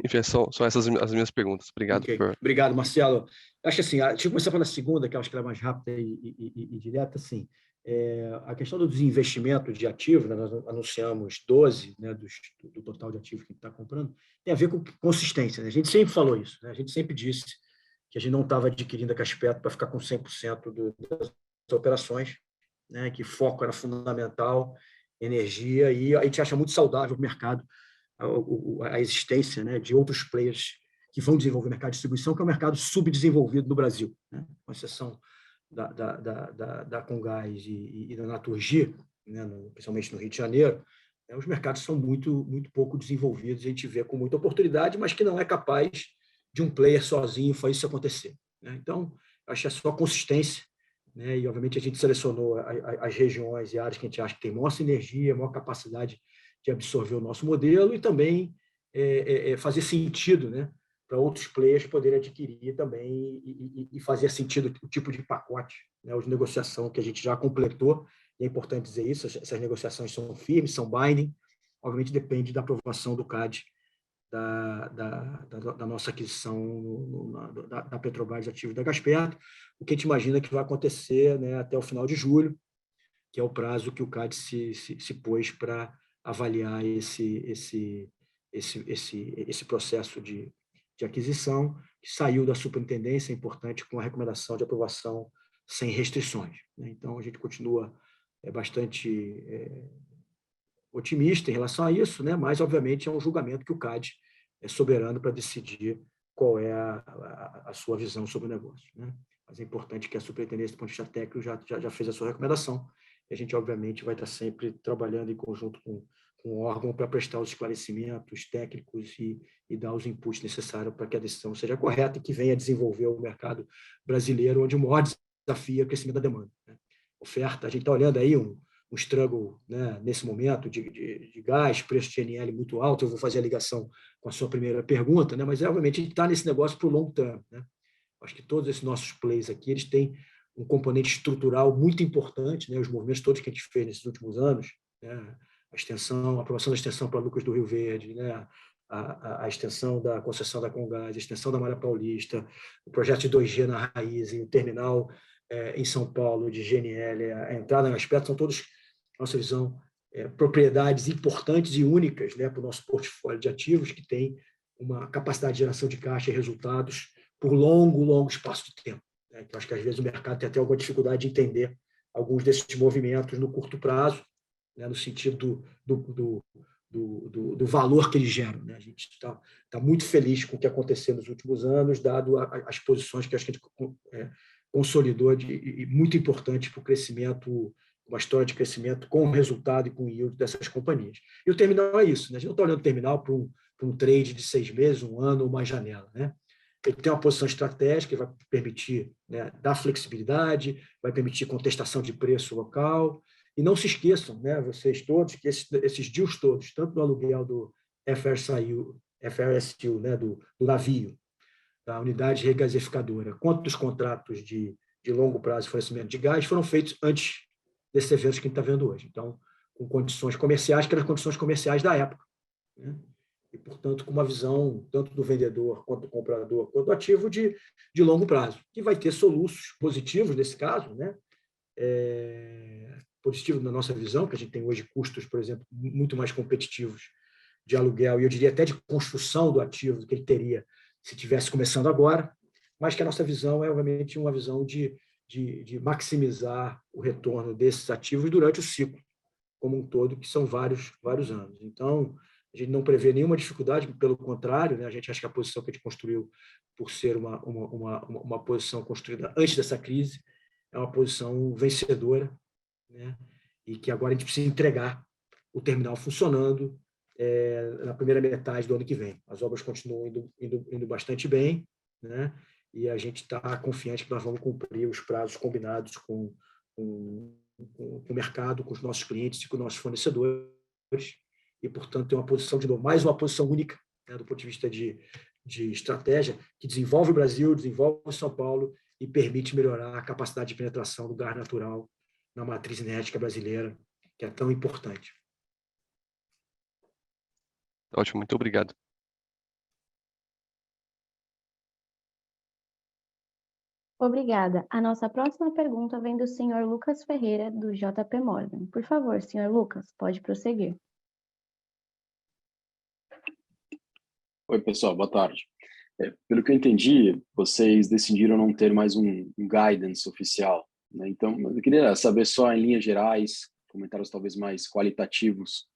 Enfim, são essas as minhas perguntas. Obrigado.
Okay. Obrigado, Marcelo. Acho assim, deixa eu começar pela segunda, que eu acho que ela é mais rápida e direta. Assim, a questão do desinvestimento de ativos, né, nós anunciamos 12, né, do total de ativos que a gente está comprando, tem a ver com consistência. Né? A gente sempre falou isso, né? A gente sempre disse que a gente não estava adquirindo a Gaspetro para ficar com 100% das operações, né, que foco era fundamental, energia, e a gente acha muito saudável o mercado, a existência, né, de outros players que vão desenvolver o mercado de distribuição, que é um mercado subdesenvolvido no Brasil, né, com exceção da Comgás e da Naturgy, né, principalmente no Rio de Janeiro. Os mercados são muito pouco desenvolvidos, a gente vê com muita oportunidade, mas que não é capaz de um player sozinho fazer isso acontecer. Né? Então, acho que é só consistência, né? E, obviamente, a gente selecionou as regiões e áreas que a gente acha que tem maior sinergia, maior capacidade de absorver o nosso modelo e também fazer sentido, né, para outros players poderem adquirir também e fazer sentido o tipo de pacote, né, de negociação que a gente já completou. E é importante dizer isso, essas negociações são firmes, são binding, obviamente depende da aprovação do CAD da nossa aquisição da Petrobras de ativos da Gaspetro, o que a gente imagina que vai acontecer, né, até o final de julho, que é o prazo que o CAD se pôs para avaliar esse processo de aquisição, que saiu da superintendência, é importante, com a recomendação de aprovação sem restrições. Né? Então, a gente continua bastante otimista em relação a isso, né? Mas, obviamente, é um julgamento que o CAD é soberano para decidir qual é a sua visão sobre o negócio. Né? Mas é importante que a superintendência, do ponto de vista técnico, já fez a sua recomendação, e a gente, obviamente, vai estar sempre trabalhando em conjunto com o órgão para prestar os esclarecimentos técnicos e dar os inputs necessários para que a decisão seja correta e que venha desenvolver o mercado brasileiro, onde o maior desafio é o crescimento da demanda. Né? Oferta, a gente está olhando aí um struggle, né, nesse momento de gás, preço de NL muito alto. Eu vou fazer a ligação com a sua primeira pergunta, né, mas, obviamente, a gente está nesse negócio para o long term. Né? Acho que todos esses nossos plays aqui, eles têm um componente estrutural muito importante, né, os movimentos todos que a gente fez nesses últimos anos, né, a aprovação da extensão para Lucas do Rio Verde, né, a extensão da concessão da Comgás, a extensão da Malha Paulista, o projeto de 2G na Raiz, o terminal em São Paulo de GNL, a entrada na Gaspetro, são todos, nossa visão, propriedades importantes e únicas, né, para o nosso portfólio de ativos, que tem uma capacidade de geração de caixa e resultados por longo espaço de tempo. Né? Eu acho que, às vezes, o mercado tem até alguma dificuldade de entender alguns desses movimentos no curto prazo, né, no sentido do valor que eles geram. Né? A gente está muito feliz com o que aconteceu nos últimos anos, dado as posições que acho que a gente consolidou e muito importante para o crescimento, uma história de crescimento com resultado e com yield dessas companhias. E o terminal é isso. Né? A gente não está olhando o terminal para um trade de 6 meses, um ano ou uma janela. Né? Ele tem uma posição estratégica que vai permitir, né, dar flexibilidade, vai permitir contestação de preço local. E não se esqueçam, né, vocês todos, que esses deals todos, tanto do aluguel do FRSU, né, do navio, da unidade regasificadora, quanto dos contratos de longo prazo de fornecimento de gás, foram feitos antes desses eventos que a gente está vendo hoje. Então, com condições comerciais, que eram as condições comerciais da época. Né? E, portanto, com uma visão tanto do vendedor, quanto do comprador, quanto do ativo de longo prazo, que vai ter soluços positivos nesse caso, né? Positivo na nossa visão, que a gente tem hoje custos, por exemplo, muito mais competitivos de aluguel, e eu diria até de construção do ativo do que ele teria se estivesse começando agora, mas que a nossa visão é, obviamente, uma visão de maximizar o retorno desses ativos durante o ciclo como um todo, que são vários anos. Então, A gente não prevê nenhuma dificuldade, pelo contrário, né? A gente acha que a posição que a gente construiu, por ser uma posição construída antes dessa crise, é uma posição vencedora, né? E que agora a gente precisa entregar o terminal funcionando na primeira metade do ano que vem. As obras continuam indo bastante bem, né? E a gente está confiante que nós vamos cumprir os prazos combinados com o mercado, com os nossos clientes e com os nossos fornecedores, e, portanto, tem uma posição, de novo, mais uma posição única, né, do ponto de vista de estratégia, que desenvolve o Brasil, desenvolve São Paulo e permite melhorar a capacidade de penetração do gás natural na matriz energética brasileira, que é tão importante.
Ótimo, muito obrigado.
Obrigada. A nossa próxima pergunta vem do senhor Lucas Ferreira, do JP Morgan. Por favor, senhor Lucas, pode prosseguir.
Oi, pessoal, boa tarde. Pelo que eu entendi, vocês decidiram não ter mais um guidance oficial, né? Então, eu queria saber só em linhas gerais, comentários talvez mais qualitativos,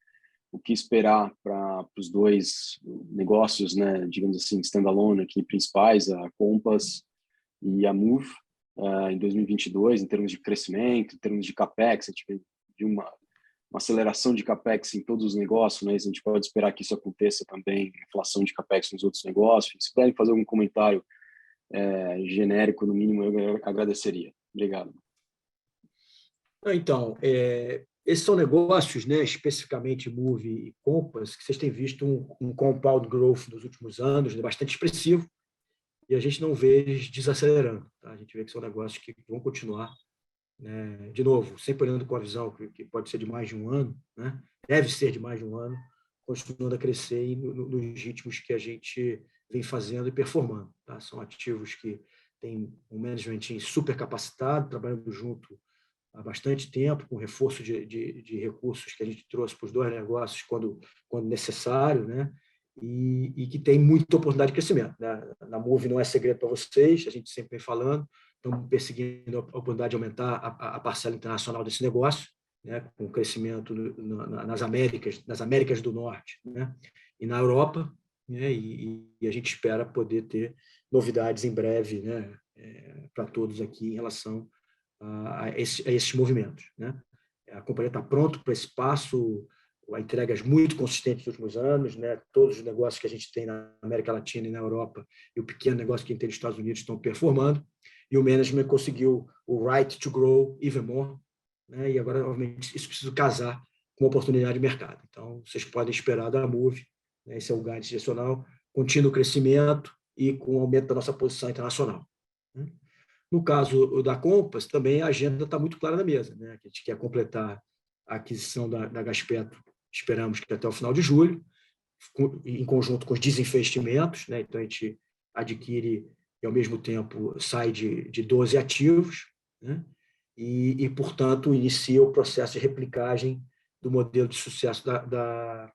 o que esperar para os dois negócios, né, digamos assim, standalone aqui, principais, a Compass e a Moove, em 2022, em termos de crescimento, em termos de CAPEX. A gente viu uma aceleração de CAPEX em todos os negócios, né? A gente pode esperar que isso aconteça também, inflação de CAPEX nos outros negócios. Se puderem fazer algum comentário genérico, no mínimo, eu agradeceria. Obrigado.
Então, esses são negócios, né, especificamente Moove e Compass, que vocês têm visto um compound growth nos últimos anos, né, bastante expressivo, e a gente não vê eles desacelerando. Tá? A gente vê que são negócios que vão continuar, né, de novo, sempre olhando com a visão que pode ser de mais de um ano, né, deve ser de mais de um ano, continuando a crescer nos ritmos que a gente vem fazendo e performando. Tá? São ativos que têm um management super capacitado, trabalhando junto há bastante tempo, com reforço de recursos que a gente trouxe para os dois negócios quando necessário, né? E que tem muita oportunidade de crescimento, né? Na Moove não é segredo para vocês, a gente sempre vem falando, estamos perseguindo a oportunidade de aumentar a parcela internacional desse negócio, né? Com crescimento nas Américas do Norte, né? E na Europa, né? E a gente espera poder ter novidades em breve, né? Para todos aqui em relação a esses movimentos, né? A companhia está pronta para esse passo, a entregas muito consistentes nos últimos anos, né? Todos os negócios que a gente tem na América Latina e na Europa e o pequeno negócio que a gente tem nos Estados Unidos estão performando, e o management conseguiu o right to grow even more, né? E agora, obviamente, isso precisa casar com a oportunidade de mercado. Então, vocês podem esperar da Moove, né? Esse é o guidance direcional, contínuo crescimento e com o aumento da nossa posição internacional, né? No caso da Compass, também a agenda está muito clara na mesa, né? A gente quer completar a aquisição da Gaspetro, esperamos que até o final de julho, em conjunto com os desinvestimentos, né? Então, a gente adquire e, ao mesmo tempo, sai de 12 ativos, né? E, portanto, inicia o processo de replicagem do modelo de sucesso da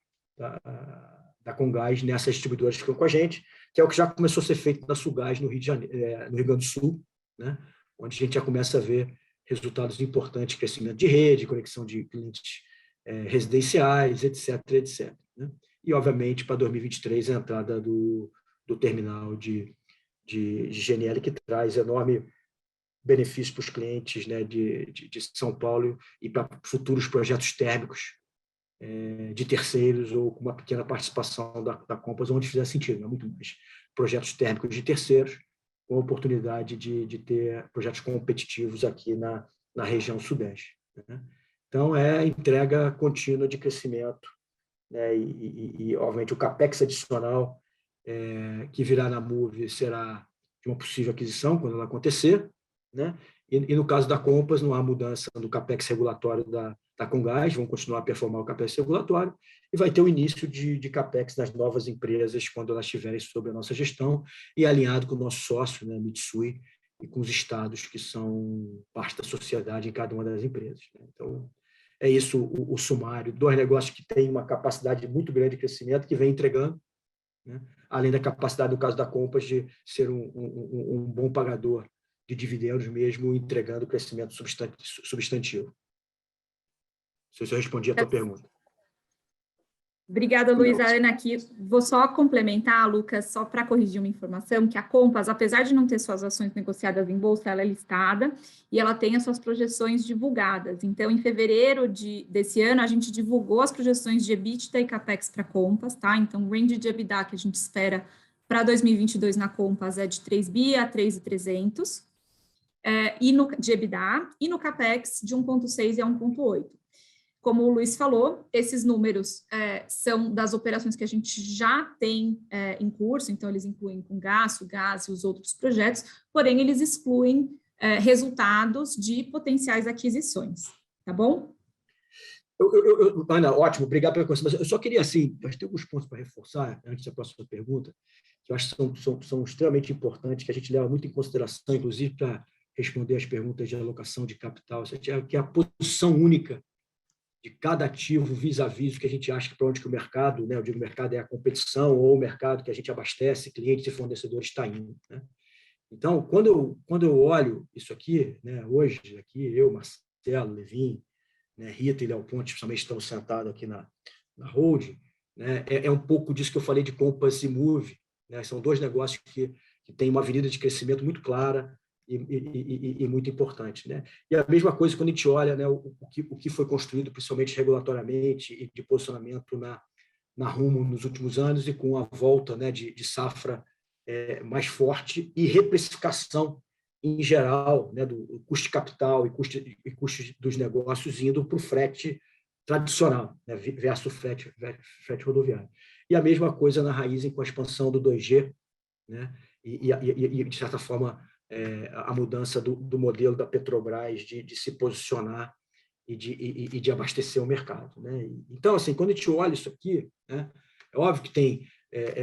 Comgás nessas distribuidoras que ficam com a gente, que é o que já começou a ser feito na Sulgás, no Rio Grande do Sul, né? Onde a gente já começa a ver resultados importantes, crescimento de rede, conexão de clientes residenciais, etc. Né? E, obviamente, para 2023, a entrada do terminal de GNL, que traz enorme benefício para os clientes, né, de São Paulo e para futuros projetos térmicos de terceiros ou com uma pequena participação da Compass, onde fizer sentido, não é muito mais. Projetos térmicos de terceiros, com a oportunidade de ter projetos competitivos aqui na região sudeste, né? Então, é entrega contínua de crescimento, né? E, obviamente, o CAPEX adicional que virá na Moove será de uma possível aquisição, quando ela acontecer, né? E no caso da Compass, não há mudança do CAPEX regulatório da Comgás, vão continuar a performar o CAPEX regulatório, e vai ter o início de CAPEX nas novas empresas, quando elas estiverem sob a nossa gestão, e alinhado com o nosso sócio, né, Mitsui, e com os estados que são parte da sociedade em cada uma das empresas, né? Então, é isso o sumário. Dois negócios que têm uma capacidade muito grande de crescimento, que vem entregando, né? Além da capacidade, no caso da Compass, de ser um bom pagador de dividendos mesmo, entregando crescimento substantivo. Se eu respondi a tua pergunta.
Obrigada, Luiz. A Ana aqui. Vou só complementar, Lucas, só para corrigir uma informação, que a Compass, apesar de não ter suas ações negociadas em bolsa, ela é listada e ela tem as suas projeções divulgadas. Então, em fevereiro desse ano, a gente divulgou as projeções de EBITDA e CAPEX para a Compass, tá? Então, o range de EBITDA que a gente espera para 2022 na Compass é de 3 bi a 3.300, de EBITDA, e no CAPEX de 1,6 a 1,8. Como o Luiz falou, esses números são das operações que a gente já tem em curso, então eles incluem com gás e os outros projetos, porém eles excluem resultados de potenciais aquisições, tá bom?
Ana, ótimo, obrigado pela conversa, mas eu só queria, assim, acho que tem alguns pontos para reforçar, antes da próxima pergunta, que eu acho que são extremamente importantes, que a gente leva muito em consideração, inclusive para responder as perguntas de alocação de capital, que é a posição única de cada ativo vis-à-vis o que a gente acha que para onde que o mercado, né, eu digo mercado é a competição ou o mercado que a gente abastece, clientes e fornecedores está indo. Né? Então, quando eu olho isso aqui, né, hoje, aqui eu, Marcelo, Levin, né, Rita e Léo Ponte, principalmente estamos sentados aqui na holding, né, é um pouco disso que eu falei de Compass e Move, né, são dois negócios que têm uma avenida de crescimento muito clara, e muito importante. Né? E a mesma coisa quando a gente olha, né, o que foi construído, principalmente regulatoriamente e de posicionamento na Rumo nos últimos anos e com a volta, né, de safra mais forte e reprecificação em geral, né, do custo de capital e custo dos negócios indo para o frete tradicional, né, versus frete rodoviário. E a mesma coisa na Raízen com a expansão do 2G, né, e de certa forma, a mudança do modelo da Petrobras de se posicionar e de abastecer o mercado. Né? Então, assim, quando a gente olha isso aqui, né, é óbvio que tem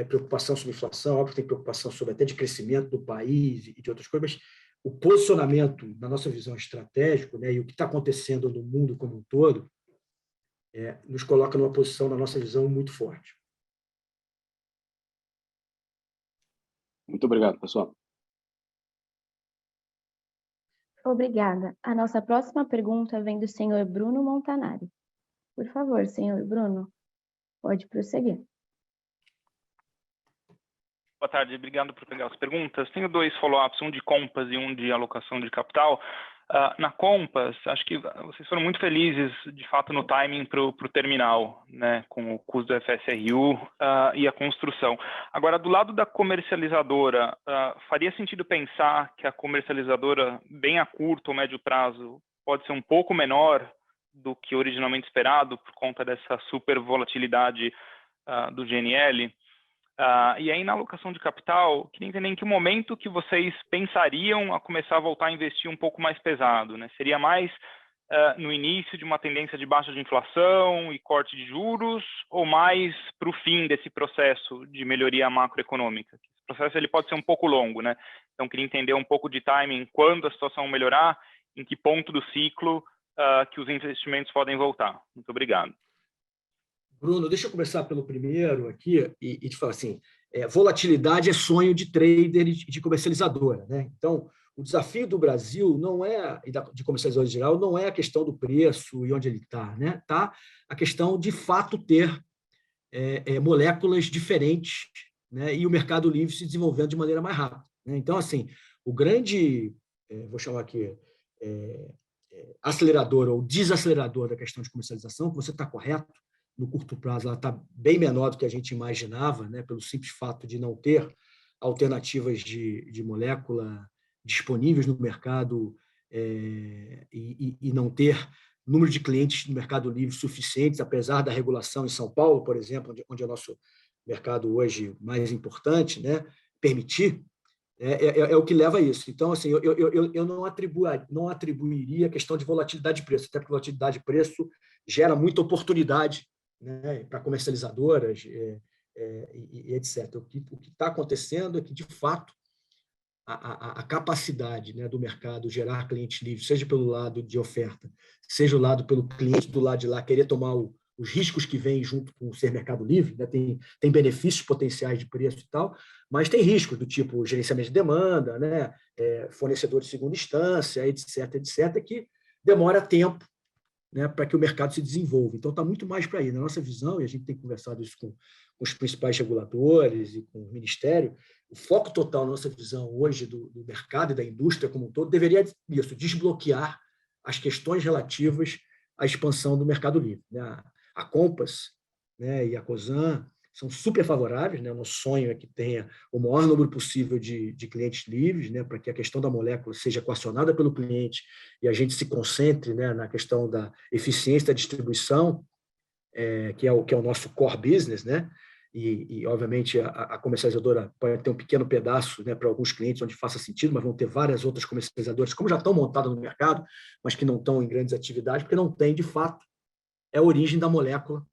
preocupação sobre inflação, óbvio que tem preocupação sobre até de crescimento do país e de outras coisas, mas o posicionamento, na nossa visão estratégica, né, e o que está acontecendo no mundo como um todo, nos coloca numa posição, na nossa visão, muito forte.
Muito obrigado, pessoal.
Obrigada. A nossa próxima pergunta vem do senhor Bruno Montanari. Por favor, senhor Bruno, pode prosseguir.
Boa tarde, obrigado por pegar as perguntas. Tenho dois follow-ups, um de Compass e um de alocação de capital. Na Compass, acho que vocês foram muito felizes, de fato, no timing para o terminal, né, com o custo do FSRU e a construção. Agora, do lado da comercializadora, faria sentido pensar que a comercializadora, bem a curto ou médio prazo, pode ser um pouco menor do que originalmente esperado por conta dessa super volatilidade do GNL? E aí, na alocação de capital, queria entender em que momento que vocês pensariam a começar a voltar a investir um pouco mais pesado, né? Seria mais no início de uma tendência de baixa de inflação e corte de juros, ou mais para o fim desse processo de melhoria macroeconômica? Esse processo ele pode ser um pouco longo, né? Então, queria entender um pouco de timing, quando a situação melhorar, em que ponto do ciclo que os investimentos podem voltar. Muito obrigado.
Bruno, deixa eu começar pelo primeiro aqui e te falar assim, volatilidade é sonho de trader e de comercializadora. Né? Então, o desafio do Brasil não é, e de comercializador em geral, não é a questão do preço e onde ele está. Né? Tá a questão de fato ter moléculas diferentes, né? E o mercado livre se desenvolvendo de maneira mais rápida. Né? Então, assim, o grande, vou chamar aqui, acelerador ou desacelerador da questão de comercialização, que você está correto, no curto prazo ela está bem menor do que a gente imaginava, né, pelo simples fato de não ter alternativas de molécula disponíveis no mercado e não ter número de clientes no mercado livre suficientes, apesar da regulação em São Paulo, por exemplo, onde é o nosso mercado hoje mais importante, né, permitir, é o que leva a isso. Então, assim, eu não atribuiria a questão de volatilidade de preço, até porque volatilidade de preço gera muita oportunidade, né, para comercializadoras e etc. O que está acontecendo é que, de fato, a capacidade, né, do mercado gerar clientes livres, seja pelo lado de oferta, seja o lado pelo cliente do lado de lá querer tomar os riscos que vêm junto com o ser mercado livre, né, tem benefícios potenciais de preço e tal, mas tem riscos do tipo gerenciamento de demanda, né, fornecedor de segunda instância, etc., que demora tempo né, para que o mercado se desenvolva. Então, está muito mais para aí. Na nossa visão, e a gente tem conversado isso com os principais reguladores e com o Ministério, o foco total na nossa visão hoje do mercado e da indústria como um todo deveria isso, desbloquear as questões relativas à expansão do mercado livre. Né? A Compass, né, e a Cosan são super favoráveis, né? O nosso sonho é que tenha o maior número possível de clientes livres, né? Para que a questão da molécula seja equacionada pelo cliente e a gente se concentre, né, na questão da eficiência da distribuição, que é o nosso core business, né? E obviamente, a comercializadora pode ter um pequeno pedaço, né, para alguns clientes onde faça sentido, mas vão ter várias outras comercializadoras, como já estão montadas no mercado, mas que não estão em grandes atividades, porque não tem, de fato, a origem da molécula,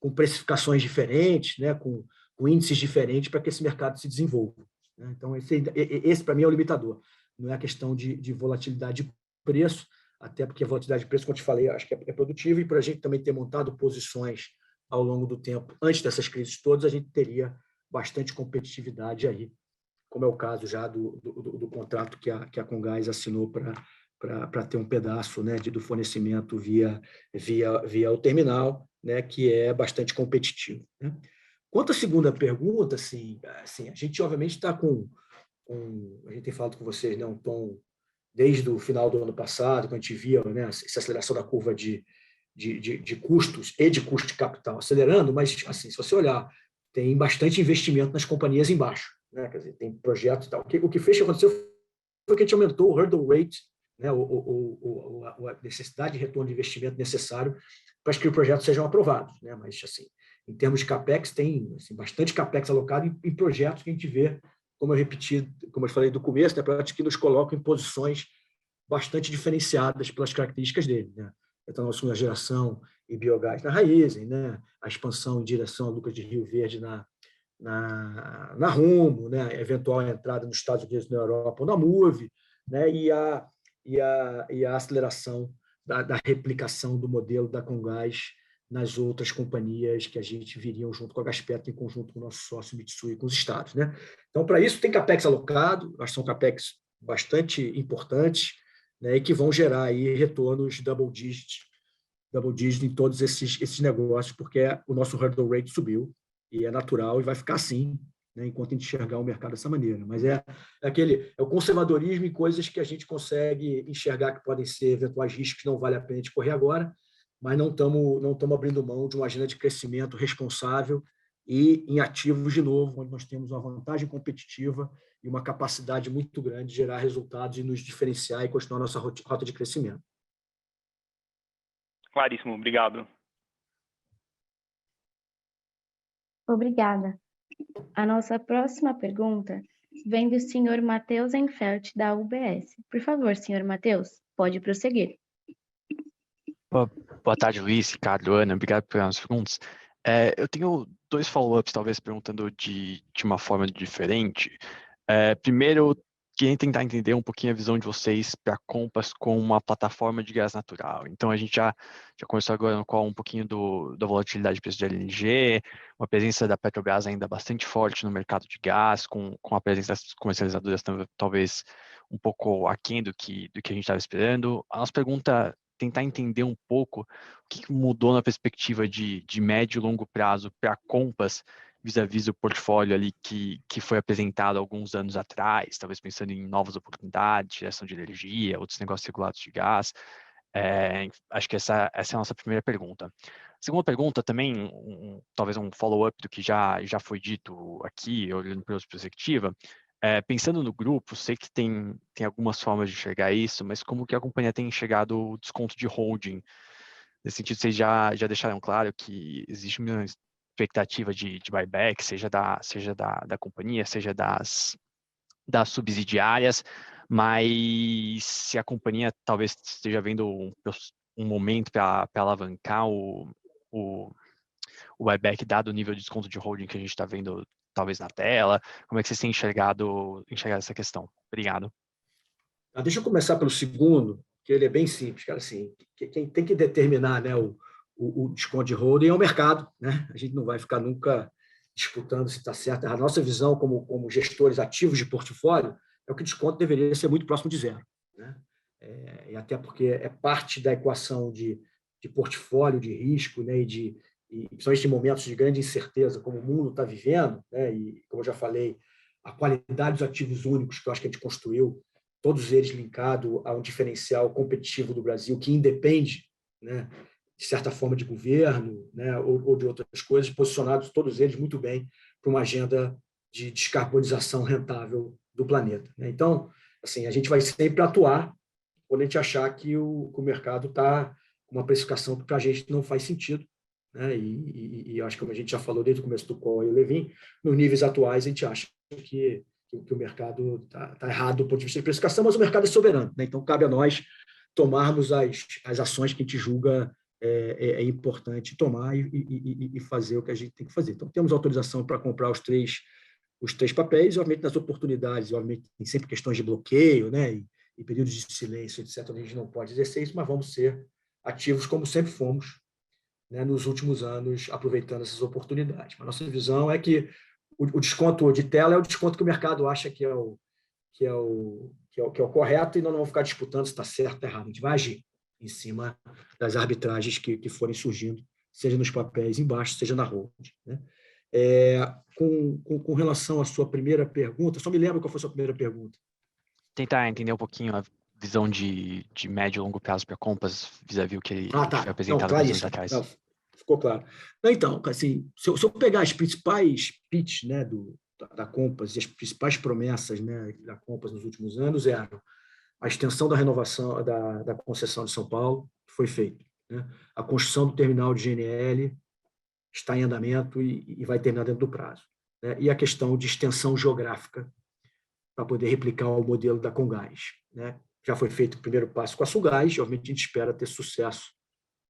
com precificações diferentes, né, com índices diferentes para que esse mercado se desenvolva. Né? Então, esse para mim é o limitador. Não é a questão de volatilidade de preço, até porque a volatilidade de preço, como eu te falei, acho que é produtiva, e para a gente também ter montado posições ao longo do tempo, antes dessas crises todas, a gente teria bastante competitividade aí, como é o caso já do contrato que a Comgás assinou para ter um pedaço, né, do fornecimento via o terminal, né, que é bastante competitivo. Né? Quanto à segunda pergunta, assim, a gente obviamente está a gente tem falado com vocês, né, um tom desde o final do ano passado, quando a gente via, né, essa aceleração da curva de custos e de custo de capital acelerando, mas assim, se você olhar, tem bastante investimento nas companhias embaixo, né? Quer dizer, tem projetos e tal. O que fez que aconteceu foi que a gente aumentou o hurdle rate, né, a necessidade de retorno de investimento necessário para que os projetos sejam aprovados. Né? Mas, assim, em termos de CAPEX, tem assim, bastante CAPEX alocado em projetos que a gente vê, como eu falei do começo, né, projetos que nos colocam em posições bastante diferenciadas pelas características dele. Né? Etanol de segunda geração e biogás na Raízen, né? A expansão em direção a Lucas de Rio Verde na Rumo, né? A eventual entrada nos Estados Unidos, na Europa ou na MUV, né? E a aceleração da replicação do modelo da Comgás nas outras companhias que a gente viriam junto com a Gaspetro, em conjunto com o nosso sócio Mitsui e com os estados. Né? Então, para isso, tem CAPEX alocado, acho que são CAPEX bastante importantes, né, e que vão gerar aí retornos double digit em todos esses negócios, porque o nosso hurdle rate subiu, e é natural, e vai ficar assim, né, enquanto a gente enxergar o mercado dessa maneira. Mas é o conservadorismo em coisas que a gente consegue enxergar que podem ser eventuais riscos que não vale a pena de correr agora, mas não estamos abrindo mão de uma agenda de crescimento responsável e em ativos, de novo, onde nós temos uma vantagem competitiva e uma capacidade muito grande de gerar resultados e nos diferenciar e continuar a nossa rota de crescimento.
Claríssimo, obrigado.
Obrigada. A nossa próxima pergunta vem do senhor Matheus Enfelt, da UBS. Por favor, senhor Matheus, pode prosseguir.
Boa tarde, Luiz, Ricardo, Ana, obrigado pelas perguntas. Eu tenho 2 follow-ups, talvez perguntando de uma forma diferente. Primeiro, queria tentar entender um pouquinho a visão de vocês para a Compass com uma plataforma de gás natural. Então, a gente já conversou agora no qual um pouquinho da volatilidade de preço de LNG, uma presença da Petrobras ainda bastante forte no mercado de gás, com a presença das comercializadoras talvez um pouco aquém do que a gente estava esperando. A nossa pergunta tentar entender um pouco o que mudou na perspectiva de médio e longo prazo para a Compass, vis-à-vis o portfólio ali que foi apresentado alguns anos atrás, talvez pensando em novas oportunidades, geração de energia, outros negócios regulados de gás. Acho que essa é a nossa primeira pergunta. Segunda pergunta também, talvez um follow-up do que já foi dito aqui, olhando pela perspectiva. Pensando no grupo, sei que tem algumas formas de enxergar isso, mas como que a companhia tem enxergado o desconto de holding? Nesse sentido, vocês já deixaram claro que existe uma expectativa de buyback, seja da companhia, seja das subsidiárias, mas se a companhia talvez esteja vendo um momento para alavancar o buyback, dado o nível de desconto de holding que a gente está vendo talvez na tela, como é que vocês têm enxergado essa questão? Obrigado.
Deixa eu começar pelo segundo, que ele é bem simples, cara. Assim, quem tem que determinar, né, o desconto de holding é o mercado. Né? A gente não vai ficar nunca disputando se está certo. A nossa visão como gestores ativos de portfólio é que o desconto deveria ser muito próximo de zero. Né? E até porque é parte da equação de de portfólio de risco, né, e principalmente em momentos de grande incerteza, como o mundo está vivendo, né, e, como eu já falei, a qualidade dos ativos únicos que eu acho que a gente construiu, todos eles linkados a um diferencial competitivo do Brasil, que independe, né, de certa forma, de governo, né, ou de outras coisas, posicionados todos eles muito bem para uma agenda de descarbonização rentável do planeta, né? Então, assim, a gente vai sempre atuar quando a gente achar que o mercado está com uma precificação que para a gente não faz sentido, né? E acho que, como a gente já falou desde o começo do call, eu e o Levin, nos níveis atuais a gente acha que o mercado está errado do ponto de vista de precificação, mas o mercado é soberano, né? Então cabe a nós tomarmos as ações que a gente julga é importante tomar e fazer o que a gente tem que fazer. Então temos autorização para comprar os três papéis, obviamente nas oportunidades, obviamente tem sempre questões de bloqueio, né? E períodos de silêncio, etc., a gente não pode exercer isso, mas vamos ser ativos como sempre fomos, né, nos últimos anos, aproveitando essas oportunidades. Mas nossa visão é que o desconto de tela é o desconto que o mercado acha que é o correto, e nós não vamos ficar disputando se está certo ou está errado. A gente vai agir em cima das arbitragens que forem surgindo, seja nos papéis embaixo, seja na holding, né? Com relação à sua primeira pergunta, só me lembra qual foi a sua primeira pergunta.
Tentar entender um pouquinho a visão de médio e longo prazo para Compass, vis-à-vis o que foi apresentado alguns anos atrás.
Não, ficou claro. Então, assim, se eu pegar as principais pitches, né, da Compass e as principais promessas, né, da Compass nos últimos anos eram a extensão da renovação da concessão de São Paulo, que foi feita, né? A construção do terminal de GNL está em andamento e vai terminar dentro do prazo, né? E a questão de extensão geográfica para poder replicar o modelo da Comgás, né? Já foi feito o primeiro passo com a Sulgás, e obviamente a gente espera ter sucesso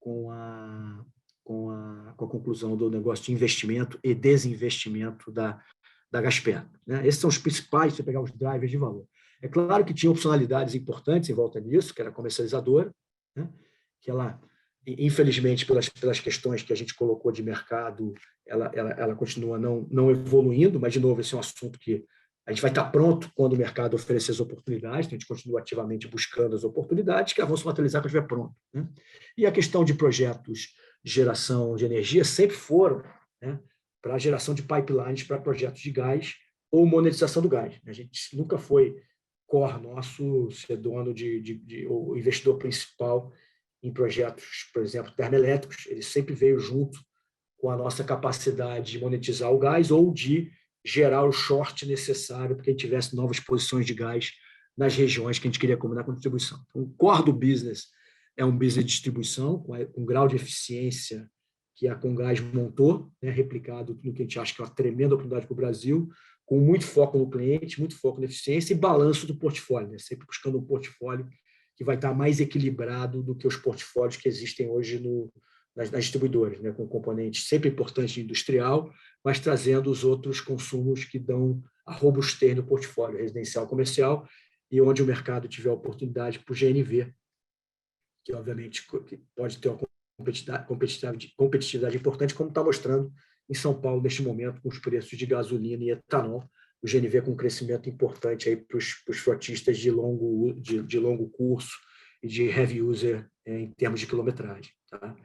com a conclusão do negócio de investimento e desinvestimento da Gaspetro, né? Esses são os principais, se você pegar os drivers de valor. É claro que tinha opcionalidades importantes em volta disso, que era a comercializadora, né? Que ela, infelizmente, pelas questões que a gente colocou de mercado, ela continua não evoluindo, mas, de novo, esse é um assunto que a gente vai estar pronto quando o mercado oferecer as oportunidades, então a gente continua ativamente buscando as oportunidades, que vão se materializar quando estiver pronto, né? E a questão de projetos de geração de energia sempre foram, né, para a geração de pipelines para projetos de gás ou monetização do gás. A gente nunca foi core nosso ser dono ou investidor principal em projetos, por exemplo, termoelétricos. Ele sempre veio junto com a nossa capacidade de monetizar o gás ou de gerar o short necessário para que a gente tivesse novas posições de gás nas regiões que a gente queria combinar com distribuição. Então, o core do business é um business de distribuição, com um grau de eficiência que a Comgás montou, né, replicado no que a gente acha que é uma tremenda oportunidade para o Brasil, com muito foco no cliente, muito foco na eficiência e balanço do portfólio, né, sempre buscando um portfólio que vai estar mais equilibrado do que os portfólios que existem hoje nas distribuidoras, né, com componentes sempre importantes de industrial, mas trazendo os outros consumos que dão a robustez no portfólio residencial comercial, e onde o mercado tiver oportunidade para o GNV, que obviamente pode ter uma competitividade importante, como está mostrando em São Paulo neste momento, com os preços de gasolina e etanol, o GNV com um crescimento importante para os frotistas de longo curso e de heavy user em termos de quilometragem, tá?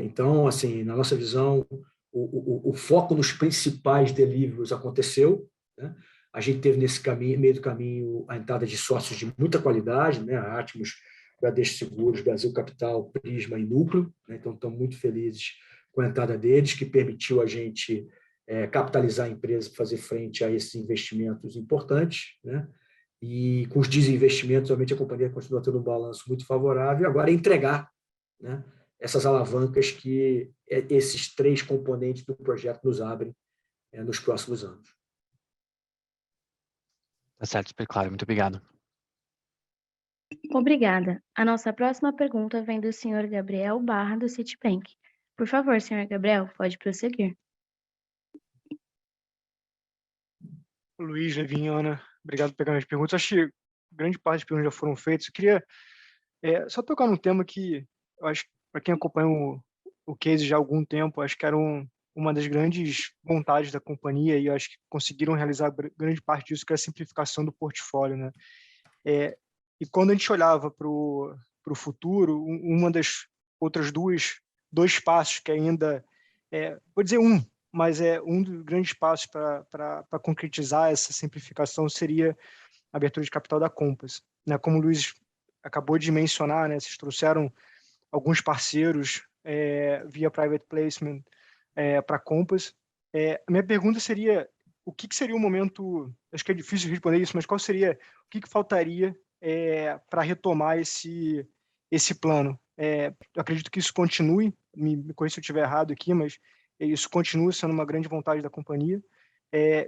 Então, assim, na nossa visão, o foco nos principais deliveries aconteceu, né? A gente teve nesse meio do caminho a entrada de sócios de muita qualidade, né? A Atmos, Bradesco Seguros, Brasil Capital, Prisma e Núcleo, né? Então estamos muito felizes com a entrada deles, que permitiu a gente capitalizar a empresa para fazer frente a esses investimentos importantes, né? E com os desinvestimentos, obviamente a companhia continua tendo um balanço muito favorável, e agora é entregar, né, essas alavancas que esses três componentes do projeto nos abrem nos próximos anos.
Tá certo, super claro. Muito obrigado.
Obrigada. A nossa próxima pergunta vem do senhor Gabriel Barra, do Citibank. Por favor, senhor Gabriel, pode prosseguir.
Luiz, Levin, Ana, obrigado por pegar minhas perguntas. Acho que grande parte das perguntas já foram feitas. Eu queria só tocar num tema que eu acho que, para quem acompanha o case já há algum tempo, acho que era uma das grandes vontades da companhia, e eu acho que conseguiram realizar grande parte disso, que é a simplificação do portfólio, né? E quando a gente olhava para o futuro, uma das outras dois passos que ainda, vou dizer mas um dos grandes passos para concretizar essa simplificação seria a abertura de capital da Compass, né? Como o Luiz acabou de mencionar, né, vocês trouxeram alguns parceiros via private placement para a Compass. A minha pergunta seria, o que seria o momento, acho que é difícil responder isso, mas o que faltaria para retomar esse plano? Eu acredito que isso continue, me corrija se eu estiver errado aqui, mas isso continua sendo uma grande vontade da companhia.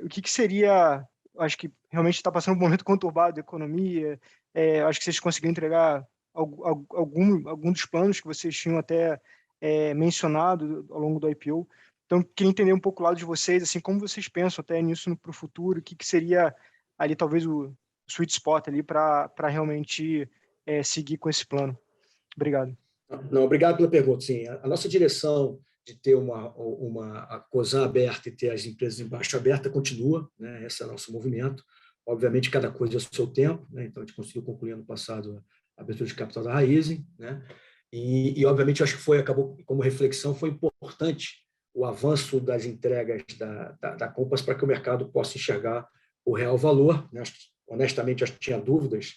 O que seria, acho que realmente está passando um momento conturbado da economia, acho que vocês conseguiram entregar algum dos planos que vocês tinham até mencionado ao longo do IPO. Então, queria entender um pouco o lado de vocês, assim, como vocês pensam até nisso para o futuro, o que seria ali talvez o sweet spot ali para realmente seguir com esse plano. Obrigado.
Não, obrigado pela pergunta. Sim, a nossa direção de ter a Cosan aberta e ter as empresas embaixo aberta continua, né? Esse é o nosso movimento. Obviamente, cada coisa é o seu tempo, né? Então, a gente conseguiu concluir ano passado a abertura de capital da Raizen, né? E obviamente, acho que acabou como reflexão, foi importante o avanço das entregas da Compass para que o mercado possa enxergar o real valor, né? Honestamente, acho que tinha dúvidas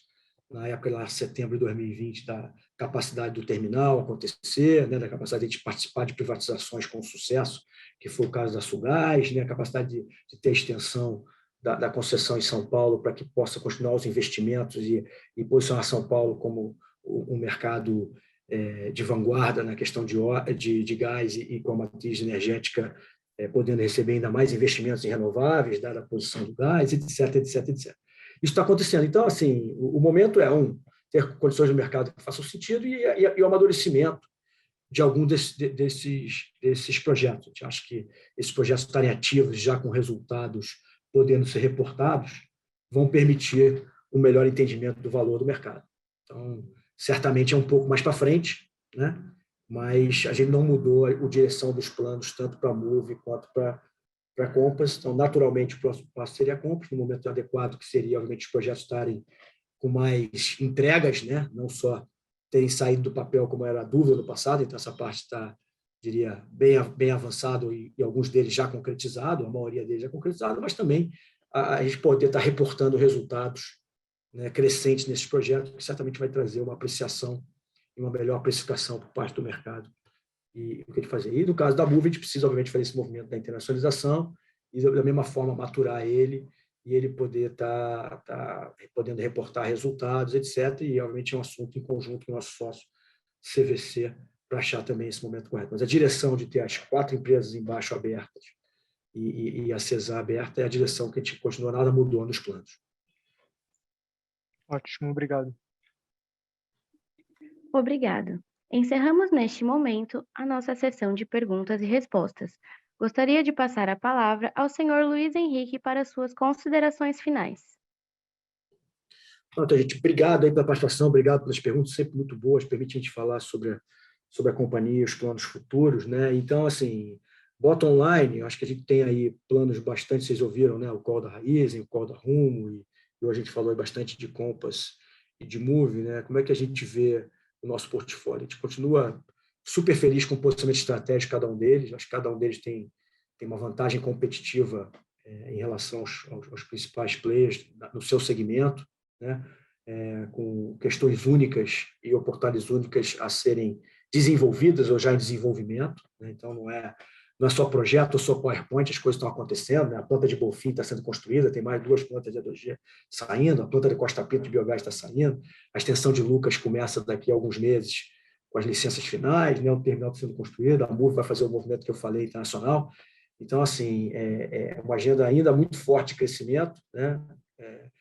na época, lá, setembro de 2020, da capacidade do terminal acontecer, né, da capacidade de participar de privatizações com sucesso, que foi o caso da Sulgás, né, a capacidade de ter extensão da concessão em São Paulo para que possa continuar os investimentos e posicionar São Paulo como um mercado de vanguarda na questão de gás e com a matriz energética podendo receber ainda mais investimentos em renováveis, dada a posição do gás, etc, etc, etc. Isso está acontecendo. Então, assim, o momento é ter condições de mercado que façam sentido e o amadurecimento de algum desses projetos. A gente acha que esses projetos estarem ativos, já com resultados podendo ser reportados, vão permitir um melhor entendimento do valor do mercado. Então, certamente é um pouco mais para frente, né? Mas a gente não mudou a direção dos planos, tanto para a Move quanto para a Compass. Então, naturalmente, o próximo passo seria a Compass, no momento adequado, que seria, obviamente, os projetos estarem com mais entregas, né? Não só terem saído do papel, como era a dúvida no passado. Então, essa parte está, diria, bem avançado e alguns deles já concretizados, a maioria deles já concretizado, mas também a gente poder estar reportando resultados, né, crescentes nesses projetos, que certamente vai trazer uma apreciação e uma melhor precificação por parte do mercado. E o que a gente fazer? E no caso da Move, a gente precisa, obviamente, fazer esse movimento da internacionalização e, da mesma forma, maturar ele e ele poder estar podendo reportar resultados, etc. E, obviamente, é um assunto em conjunto com o nosso sócio CVC para achar também esse momento correto. Mas a direção de ter as 4 empresas embaixo abertas e a CESA aberta é a direção que a gente continua, nada mudou nos planos.
Ótimo, obrigado.
Obrigado. Encerramos neste momento a nossa sessão de perguntas e respostas. Gostaria de passar a palavra ao senhor Luiz Henrique para suas considerações finais.
Pronto, gente, obrigado aí pela participação, obrigado pelas perguntas, sempre muito boas, permite a gente falar sobre a companhia, os planos futuros, né? Então, assim, bota online, acho que a gente tem aí planos bastante, vocês ouviram, né? O call da Raizen, o call da Rumo, e hoje a gente falou bastante de Compass e de Move, né? Como é que a gente vê o nosso portfólio? A gente continua super feliz com o posicionamento estratégico de cada um deles, acho que cada um deles tem uma vantagem competitiva em relação aos principais players no seu segmento, né? Com questões únicas e oportunidades únicas a serem desenvolvidas ou já em desenvolvimento, né? Então não é só projeto ou só PowerPoint, as coisas estão acontecendo, né? A planta de Bonfim está sendo construída, tem mais 2 plantas de E2G saindo, a planta de Costa Pinto de biogás está saindo, a extensão de Lucas começa daqui a alguns meses com as licenças finais, né? O terminal está sendo construído, a Move vai fazer o movimento que eu falei, internacional. Então, assim, é uma agenda ainda muito forte de crescimento, né?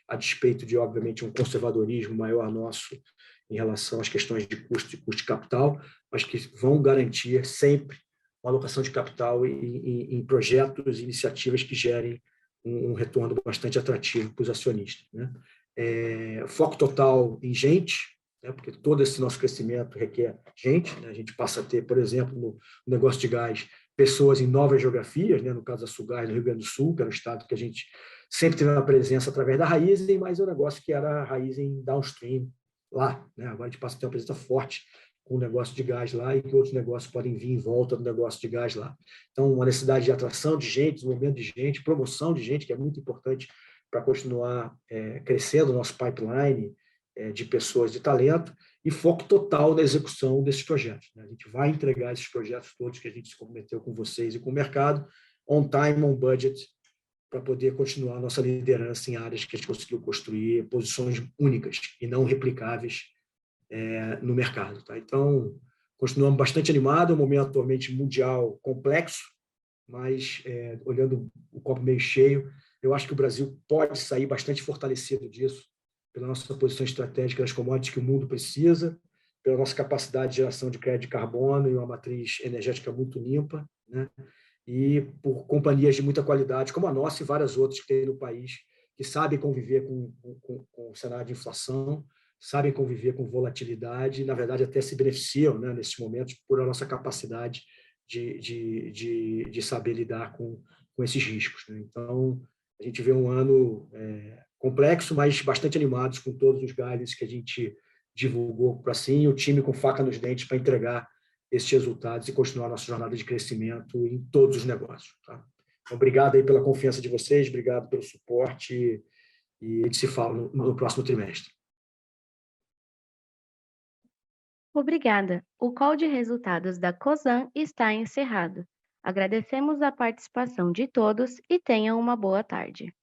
A despeito de, obviamente, um conservadorismo maior nosso em relação às questões de custo de capital, mas que vão garantir sempre uma alocação de capital em projetos e iniciativas que gerem um retorno bastante atrativo para os acionistas, né? Foco total em gente, né? Porque todo esse nosso crescimento requer gente, né? A gente passa a ter, por exemplo, no negócio de gás, pessoas em novas geografias, né? No caso da Sulgás, no Rio Grande do Sul, que era o estado que a gente sempre teve uma presença através da Raizen, mas o negócio que era a Raizen downstream lá, né? Agora a gente passa a ter uma presença forte com o negócio de gás lá e que outros negócios podem vir em volta do negócio de gás lá. Então, uma necessidade de atração de gente, desenvolvimento de gente, promoção de gente, que é muito importante para continuar crescendo o nosso pipeline de pessoas de talento, e foco total na execução desses projetos. A gente vai entregar esses projetos todos que a gente se comprometeu com vocês e com o mercado, on time, on budget, para poder continuar a nossa liderança em áreas que a gente conseguiu construir posições únicas e não replicáveis no mercado. Tá? Então, continuamos bastante animados, é um momento atualmente mundial complexo, mas olhando o copo meio cheio, eu acho que o Brasil pode sair bastante fortalecido disso, pela nossa posição estratégica das commodities que o mundo precisa, pela nossa capacidade de geração de crédito de carbono e uma matriz energética muito limpa, né? E por companhias de muita qualidade, como a nossa e várias outras que tem no país, que sabem conviver com o cenário de inflação, sabem conviver com volatilidade e, na verdade, até se beneficiam, né, nesses momentos por a nossa capacidade de saber lidar com esses riscos. Né? Então, a gente vê um ano complexo, mas bastante animados com todos os guidelines que a gente divulgou para sim, o time com faca nos dentes para entregar esses resultados e continuar a nossa jornada de crescimento em todos os negócios. Tá? Então, obrigado aí pela confiança de vocês, obrigado pelo suporte e a gente se fala no próximo trimestre.
Obrigada. O call de resultados da Cosan está encerrado. Agradecemos a participação de todos e tenham uma boa tarde.